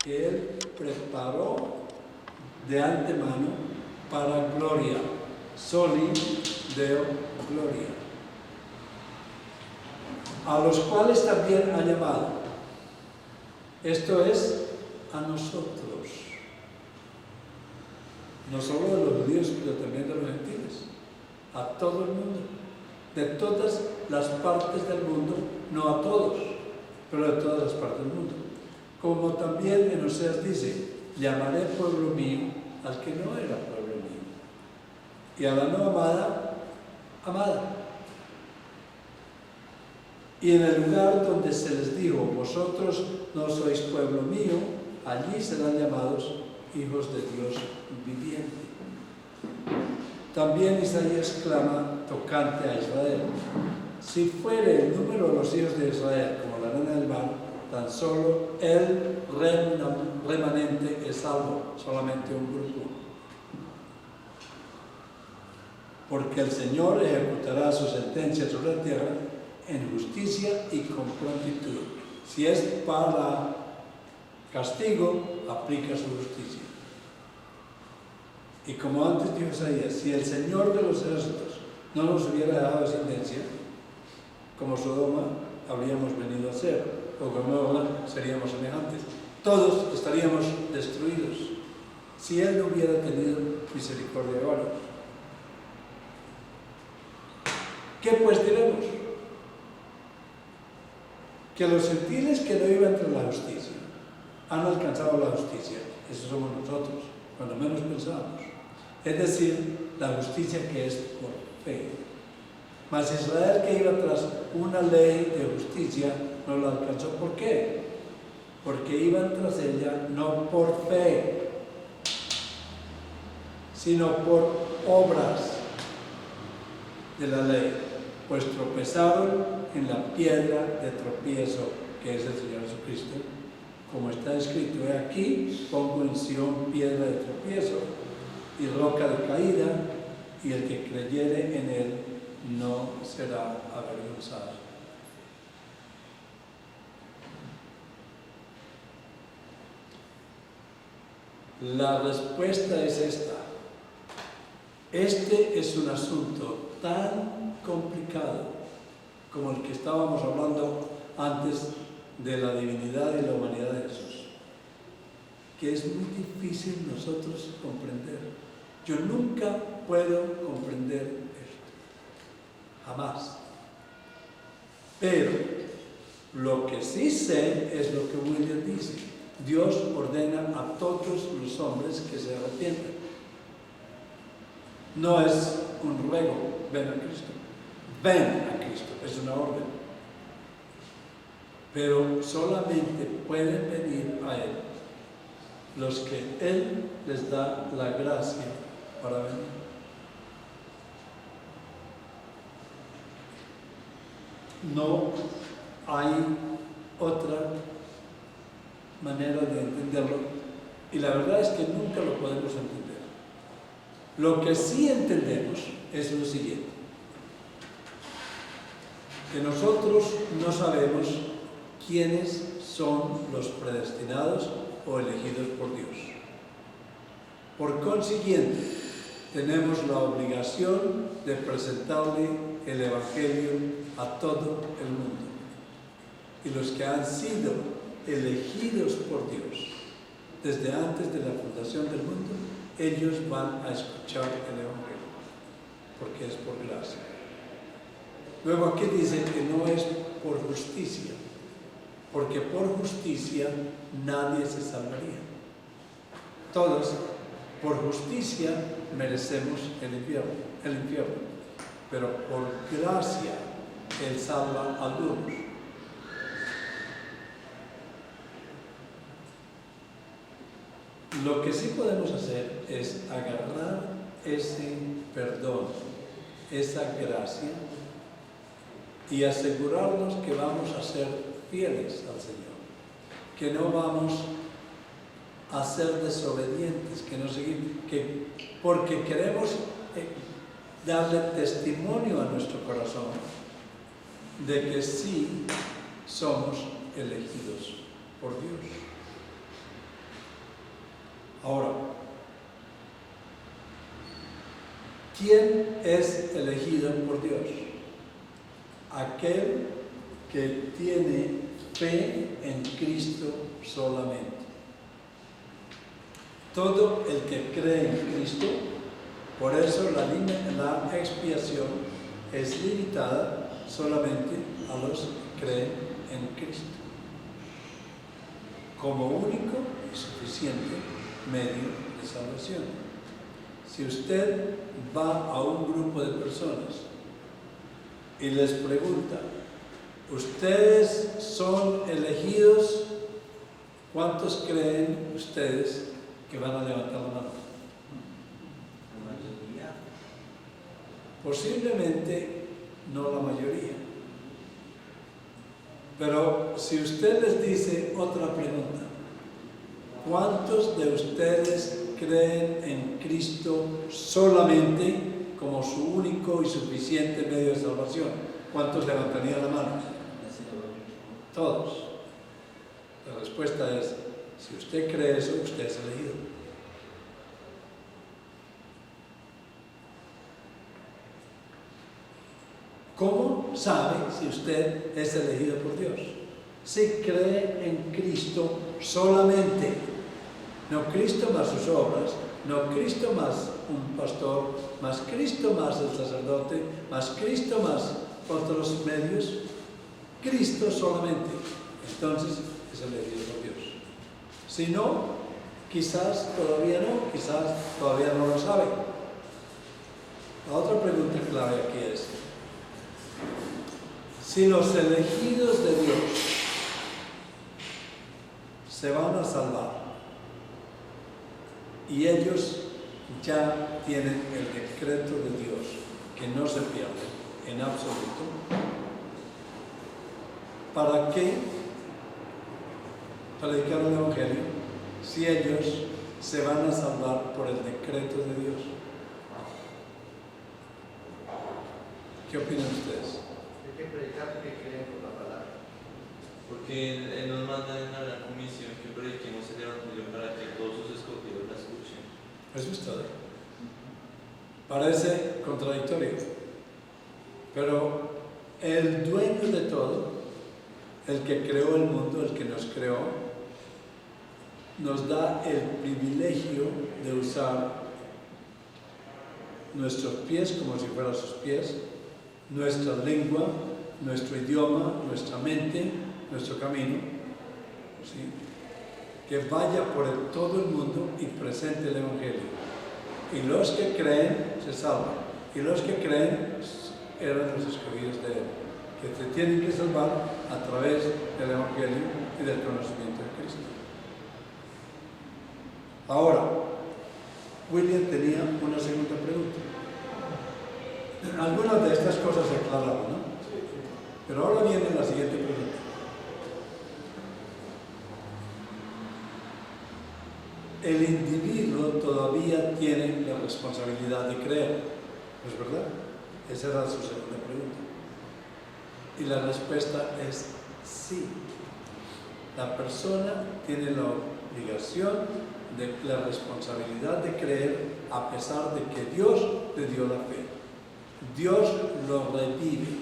que Él preparó de antemano para gloria, soli deo gloria, a los cuales también ha llamado, esto es, a nosotros, no solo de los judíos, sino también de los gentiles, a todo el mundo, de todas las partes del mundo, no a todos, pero de todas las partes del mundo. Como también en Oseas dice, llamaré pueblo mío al que no era pueblo mío, y a la no amada, amada. Y en el lugar donde se les dijo, vosotros no sois pueblo mío, allí serán llamados hijos de Dios viviente. También Isaías clama tocante a Israel: si fuere el número de los hijos de Israel como la arena del mar, tan solo el remanente es salvo, solamente un grupo. Porque el Señor ejecutará su sentencia sobre la tierra en justicia y con prontitud. Si es para castigo, aplica su justicia. Y como antes dijo Isaías, si el Señor de los ejércitos no nos hubiera dejado sentencia, como Sodoma habríamos venido a ser, o Gomorra seríamos semejantes. Todos estaríamos destruidos si Él no hubiera tenido misericordia ahora. ¿Qué pues diremos? Que los gentiles que no iban tras la justicia han alcanzado la justicia. Eso somos nosotros, cuando menos pensamos. Es decir, la justicia que es por fe. Mas Israel, que iba tras una ley de justicia, no la alcanzó. ¿Por qué? Porque iban tras ella no por fe, sino por obras de la ley, pues tropezaron en la piedra de tropiezo que es el Señor Jesucristo, como está escrito: he aquí pongo en Sión piedra de tropiezo y roca de caída, y el que creyere en él no será avergonzado. La respuesta es esta: este es un asunto tan complicado como el que estábamos hablando antes de la divinidad y la humanidad de Jesús, que es muy difícil nosotros comprender. Yo nunca puedo comprender esto, jamás. Pero lo que sí sé es lo que William dice: Dios ordena a todos los hombres que se arrepientan. No es un ruego, ven a Cristo. Ven a Cristo, es una orden. Pero solamente pueden venir a Él los que Él les da la gracia para venir. No hay otra manera de entenderlo, y la verdad es que nunca lo podemos entender. Lo que sí entendemos es lo siguiente: que nosotros no sabemos quiénes son los predestinados o elegidos por Dios. Por consiguiente, tenemos la obligación de presentarle el Evangelio a todo el mundo. Y los que han sido elegidos por Dios desde antes de la fundación del mundo, ellos van a escuchar el Evangelio, porque es por gracia. Luego aquí dice que no es por justicia, porque por justicia nadie se salvaría. Todos, por justicia, merecemos el infierno, pero por gracia Él salva a algunos. Lo que sí podemos hacer es agarrar ese perdón, esa gracia, y asegurarnos que vamos a ser fieles al Señor, que no vamos a ser desobedientes, que no seguimos, porque queremos darle testimonio a nuestro corazón de que sí somos elegidos por Dios. Ahora, ¿quién es elegido por Dios? Aquel que tiene fe en Cristo solamente. Todo el que cree en Cristo, por eso la expiación es limitada solamente a los que creen en Cristo, como único y suficiente medio de salvación. Si usted va a un grupo de personas y les pregunta: ¿ustedes son elegidos ¿Cuántos creen ustedes que van a levantar la mano? La mayoría. Posiblemente no la mayoría. Pero si usted les dice otra pregunta, ¿cuántos de ustedes creen en Cristo solamente como su único y suficiente medio de salvación? ¿Cuántos levantarían la mano? Todos. La respuesta es, si usted cree eso, usted es elegido. ¿Cómo sabe si usted es elegido por Dios? Si cree en Cristo solamente. No Cristo más sus obras, no Cristo más un pastor, más Cristo más el sacerdote, más Cristo más otros medios. Cristo solamente. Entonces es elegido por Dios. Si no, quizás todavía no, quizás todavía no lo sabe. La otra pregunta clave aquí es, si los elegidos de Dios se van a salvar y ellos ya tienen el decreto de Dios que no se pierde en absoluto, ¿para qué predicar el Evangelio si ellos se van a salvar por el decreto de Dios? ¿Qué opinan ustedes? Hay que predicar porque creen por la palabra. Porque Él nos manda en la gran comisión que prediquemos el Evangelio para que todos sus escogidos la escuchen. Eso es todo. Parece contradictorio, pero el dueño de todo, el que creó el mundo, el que nos creó, nos da el privilegio de usar nuestros pies como si fueran sus pies, nuestra lengua, nuestro idioma, nuestra mente, nuestro camino, ¿sí? Que vaya por todo el mundo y presente el Evangelio. Y los que creen se salvan. Y los que creen eran los escogidos de Él, que te tienen que salvar a través del Evangelio y del conocimiento de Cristo. Ahora, William tenía una segunda pregunta. Algunas de estas cosas se aclararon, ¿no? Pero ahora viene la siguiente pregunta. El individuo todavía tiene la responsabilidad de creer, ¿no es verdad? Esa era su segunda pregunta. Y la respuesta es sí. La persona tiene la obligación, la responsabilidad de creer a pesar de que Dios le dio la fe. Dios lo revive,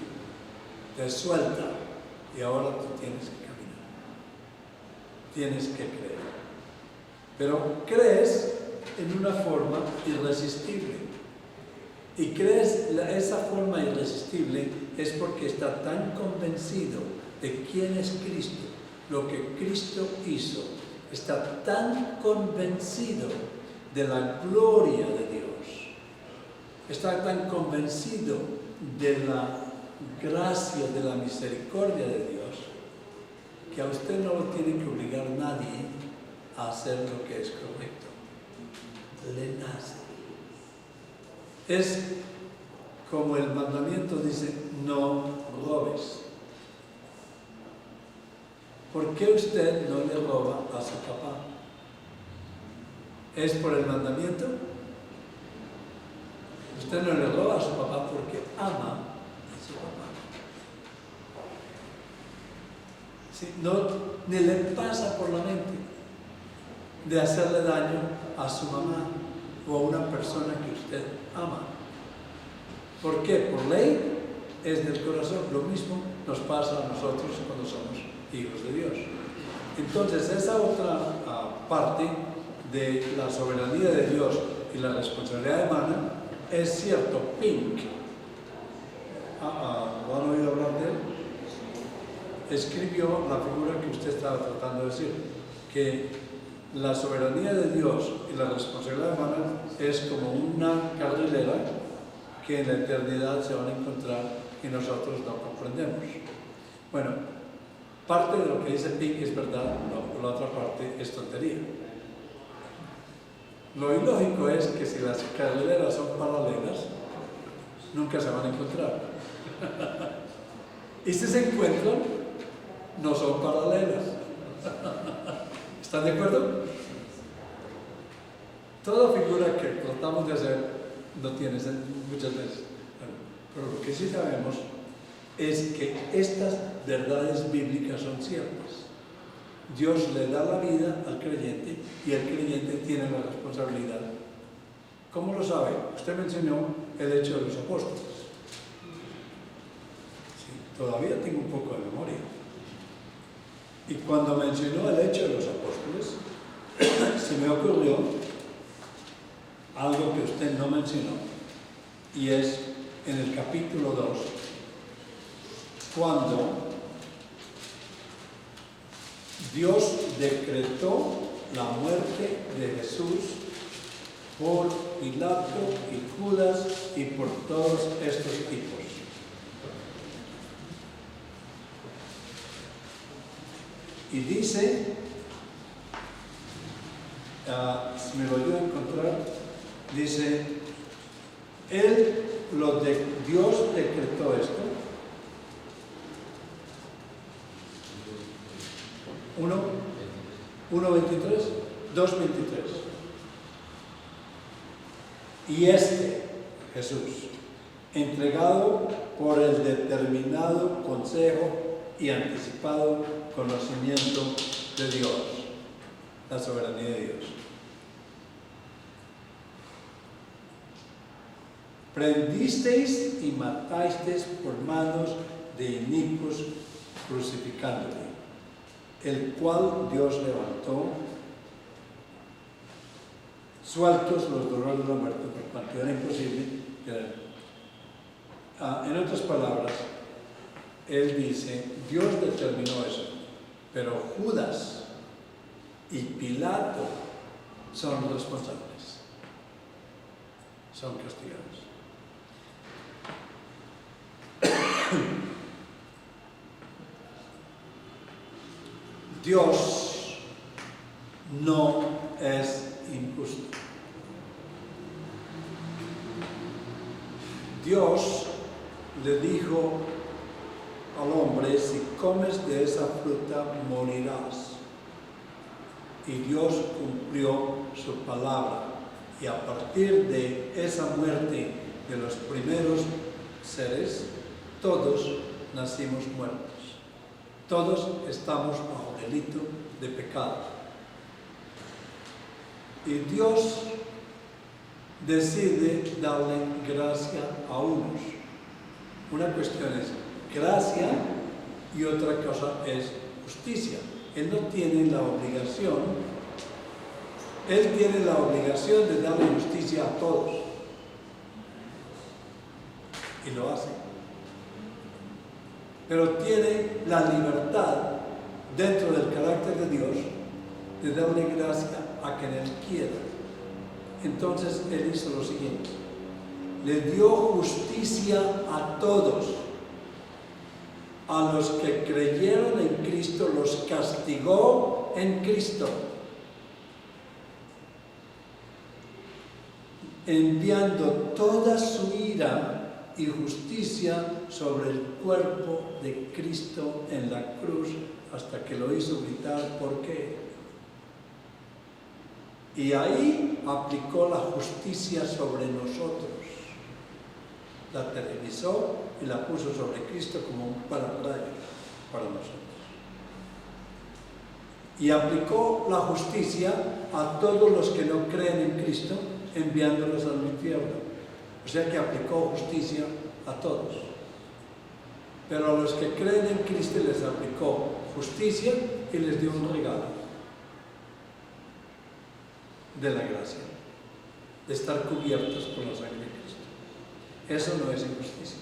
te suelta y ahora tú tienes que caminar. Tienes que creer. Pero crees en una forma irresistible. Y crees esa forma irresistible es porque está tan convencido de quién es Cristo, lo que Cristo hizo. Está tan convencido de la gloria de Dios. Está tan convencido de la gracia, de la misericordia de Dios, que a usted no lo tiene que obligar nadie a hacer lo que es correcto. Le nace. Es como el mandamiento dice, no robes. ¿Por qué usted no le roba a su papá? ¿Es por el mandamiento? Usted no le roba a su papá porque ama a su papá. Sí, no, ni le pasa por la mente de hacerle daño a su mamá o a una persona que usted ama. ¿Por qué? Por ley es del corazón. Lo mismo nos pasa a nosotros cuando somos hijos de Dios. Entonces, esa otra parte de la soberanía de Dios y la responsabilidad humana es cierto. Pink, ¿lo han oído hablar de él? Escribió la figura que usted estaba tratando de decir, que la soberanía de Dios y la responsabilidad humana es como una carrilera que en la eternidad se van a encontrar y nosotros no comprendemos. Bueno, Parte de lo que dice Pink es verdad, la otra parte es tontería. Lo ilógico es que si las carreteras son paralelas, nunca se van a encontrar. Y si se encuentran, no son paralelas. ¿Están de acuerdo? Toda figura que tratamos de hacer no tiene sentido muchas veces. Pero lo que sí sabemos es que estas verdades bíblicas son ciertas. Dios le da la vida al creyente y el creyente tiene la responsabilidad. ¿Cómo lo sabe? Usted mencionó el hecho de los apóstoles. Sí, todavía tengo un poco de memoria. Y cuando mencionó el hecho de los apóstoles, se me ocurrió algo que usted no mencionó, y es en el capítulo 2, cuando Dios decretó la muerte de Jesús por Pilato y Judas y por todos estos tipos. Y dice, si me lo ayuda a encontrar, dice, Dios decretó esto. 1:23, 2:23. Y Jesús, entregado por el determinado consejo y anticipado conocimiento de Dios, la soberanía de Dios. Prendisteis y matasteis por manos de inicuos crucificándole, el cual Dios levantó, sueltos los dolores de la muerte, por cuanto era imposible. En otras palabras, él dice, Dios determinó eso, pero Judas y Pilato son los responsables, son castigados. Dios no es injusto. Dios le dijo al hombre, si comes de esa fruta morirás. Y Dios cumplió su palabra. Y a partir de esa muerte de los primeros seres, todos nacimos muertos. Todos estamos bajo delito de pecado. Y Dios decide darle gracia a unos. Una cuestión es gracia y otra cosa es justicia. Él no tiene la obligación, Él tiene la obligación de darle justicia a todos. Y lo hace. Pero tiene la libertad, dentro del carácter de Dios, de darle gracia a quien Él quiera. Entonces Él hizo lo siguiente: le dio justicia a todos. A los que creyeron en Cristo los castigó en Cristo, enviando toda su ira y justicia sobre el cuerpo de Cristo en la cruz, hasta que lo hizo gritar, ¿por qué? Y ahí aplicó la justicia sobre nosotros. La televisó y la puso sobre Cristo como un pararrayos para nosotros. Y aplicó la justicia a todos los que no creen en Cristo, enviándolos al infierno. O sea que aplicó justicia a todos. Pero a los que creen en Cristo les aplicó justicia y les dio un regalo de la gracia, de estar cubiertos por la sangre de Cristo. Eso no es injusticia.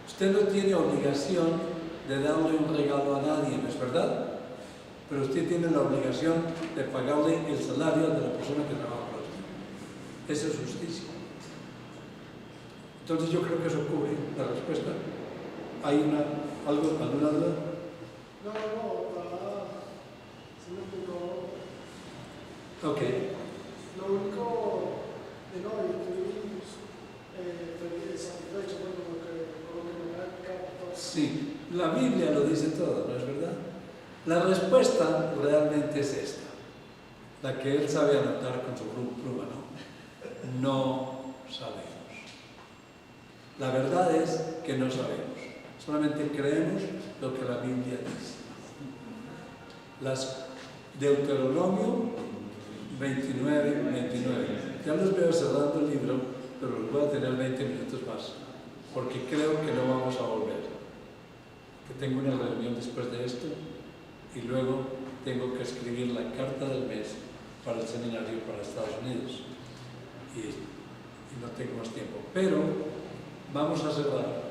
Usted no tiene obligación de darle un regalo a nadie, ¿no es verdad? Pero usted tiene la obligación de pagarle el salario de la persona que trabaja para usted. Esa es justicia. Entonces yo creo que eso cubre la respuesta. ¿Hay alguna duda? Se me explicó. Ok. Lo único de no, yo estoy feliz, satisfecho con lo que me ha explicado. Sí, la Biblia lo dice todo, ¿no es verdad? La respuesta realmente es esta, la que él sabe anotar con su pluma, ¿no? No sabemos. La verdad es que no sabemos, solamente creemos lo que la Biblia dice. Deuteronomio 29. Ya los veo cerrando el libro, pero los voy a tener 20 minutos más, porque creo que no vamos a volver. Que tengo una reunión después de esto y luego tengo que escribir la carta del mes para el seminario para Estados Unidos. Y no tengo más tiempo. Pero vamos a cerrar.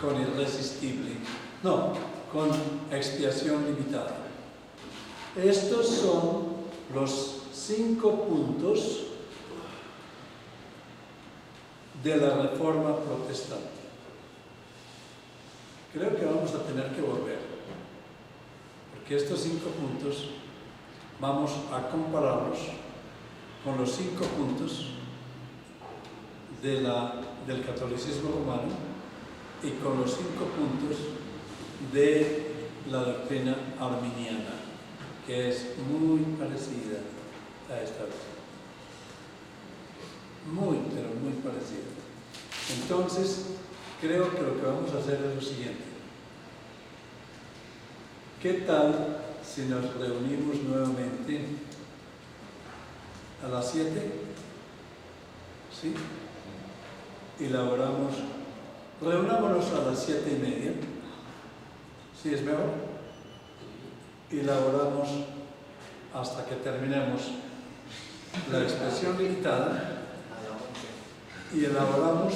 Con irresistible. No, con expiación limitada. Estos son los 5 puntos de la Reforma Protestante. Creo que vamos a tener que volver, porque estos 5 puntos vamos a compararlos con los 5 puntos del catolicismo romano y con los 5 puntos de la doctrina arminiana, que es muy parecida a esta doctrina. Muy, pero muy parecida. Entonces, creo que lo que vamos a hacer es lo siguiente. ¿Qué tal si nos reunimos nuevamente a las 7? ¿Sí? Y reunámonos a las 7:30. ¿Sí es mejor? Y elaboramos hasta que terminemos la expresión limitada y elaboramos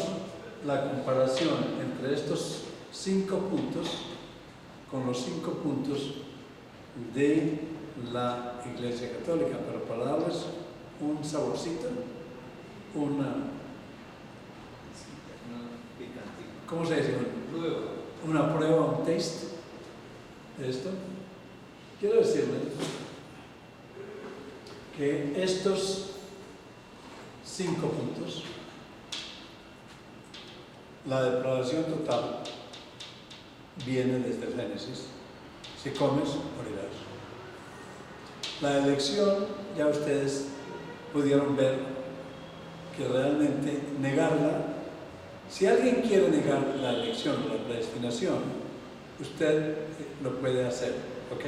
la comparación entre estos 5 puntos con los 5 puntos de la Iglesia Católica, pero para darles un saborcito, ¿cómo se dice? Una prueba, un taste de esto. Quiero decirles que estos 5 puntos, la depravación total viene desde el Génesis. Si comes, morirás. La elección, ya ustedes pudieron ver que realmente negarla, si alguien quiere negar la elección o la predestinación, usted lo puede hacer, ¿ok?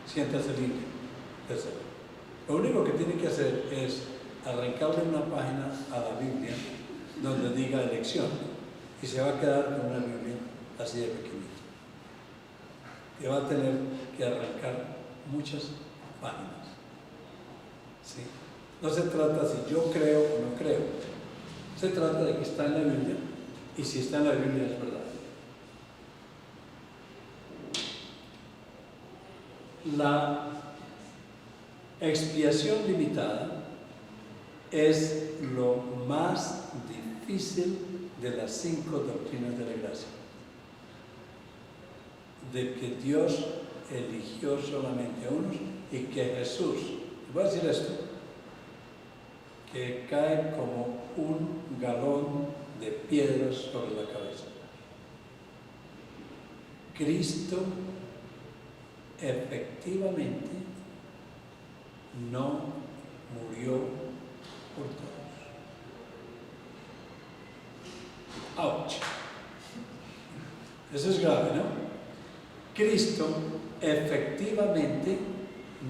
Siéntase libre de hacerlo. Lo único que tiene que hacer es arrancarle una página a la Biblia donde diga elección y se va a quedar con una Biblia así de pequeñita. Y va a tener que arrancar muchas páginas. ¿Sí? No se trata si yo creo o no creo. Se trata de que está en la Biblia y si está en la Biblia es verdad. La expiación limitada es lo más difícil de las 5 doctrinas de la gracia. De que Dios eligió solamente a unos y que Jesús, voy a decir esto, que cae como un galón de piedras sobre la cabeza. Cristo efectivamente no murió por todos. ¡Auch! Eso es grave, ¿no? Cristo efectivamente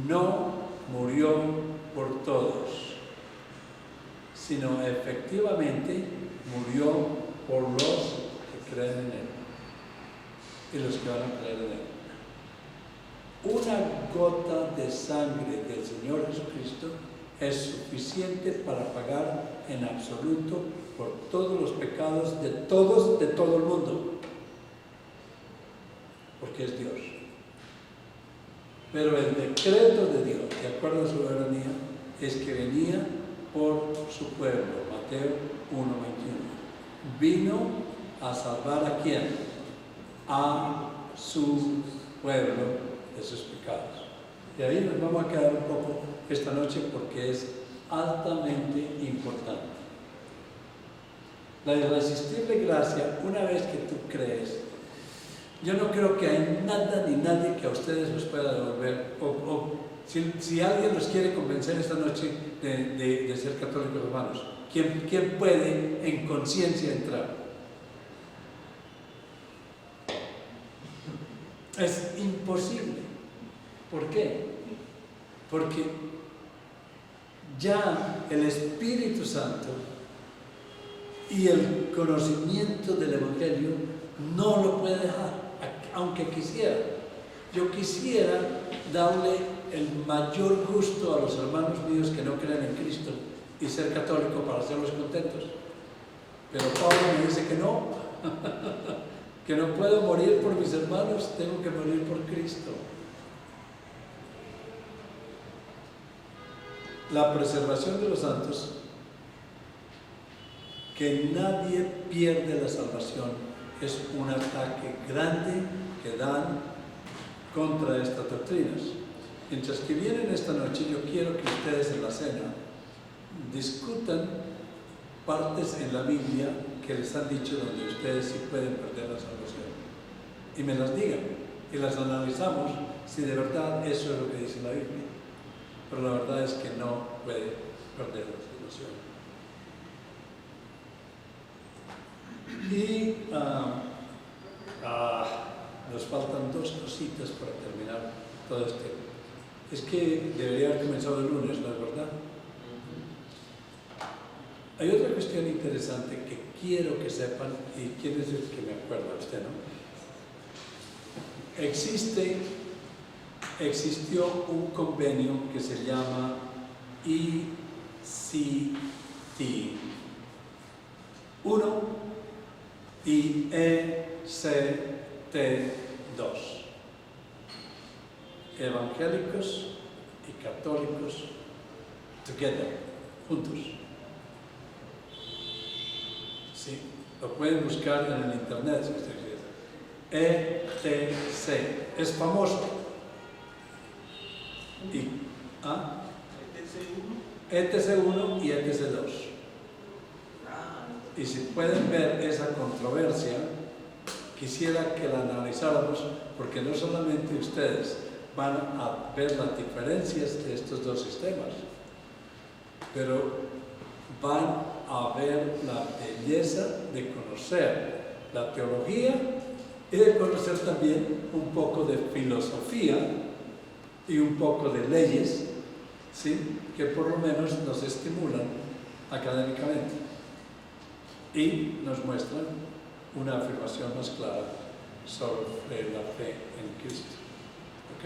no murió por todos, sino efectivamente murió por los que creen en Él y los que van a creer en Él. Una gota de sangre del Señor Jesucristo es suficiente para pagar en absoluto por todos los pecados de todo el mundo, porque es Dios. Pero el decreto de Dios, de acuerdo a su soberanía, es que venía por su pueblo. Mateo 1:21. Vino ¿A salvar a quién? A su pueblo de sus pecados. Y ahí nos vamos a quedar un poco esta noche porque es altamente importante. La irresistible gracia, una vez que tú crees, yo no creo que hay nada ni nadie que a ustedes los pueda devolver. Si alguien los quiere convencer esta noche de ser católicos romanos, ¿quién puede en conciencia entrar? Es imposible. ¿Por qué? Porque ya el Espíritu Santo y el conocimiento del Evangelio no lo puede dejar, aunque quisiera. Yo quisiera darle el mayor gusto a los hermanos míos que no creen en Cristo y ser católico para hacerlos contentos. Pero Pablo me dice que no, que no puedo morir por mis hermanos, tengo que morir por Cristo. La preservación de los santos, que nadie pierde la salvación, es un ataque grande que dan contra estas doctrinas. Mientras que vienen esta noche, yo quiero que ustedes en la cena discutan partes en la Biblia que les han dicho donde ustedes sí pueden perder la salvación. Y me las digan, y las analizamos si de verdad eso es lo que dice la Biblia. Pero la verdad es que no puede perder la salvación. Y nos faltan dos cositas para terminar todo este. Es que debería haber comenzado el lunes, ¿no es verdad? Hay otra cuestión interesante que quiero que sepan, y quién es el que me acuerda usted, ¿no? Existió un convenio que se llama ECT 1 y ECT 2. Evangélicos y católicos together, juntos. Sí, lo pueden buscar en el internet si ustedes quieren. ETC, es famoso. ETC1 y ETC2. Y si pueden ver esa controversia, quisiera que la analizáramos, porque no solamente ustedes van a ver las diferencias de estos dos sistemas, pero van a ver la belleza de conocer la teología y de conocer también un poco de filosofía y un poco de leyes, ¿sí?, que por lo menos nos estimulan académicamente y nos muestran una afirmación más clara sobre la fe en Cristo. ¿Ok?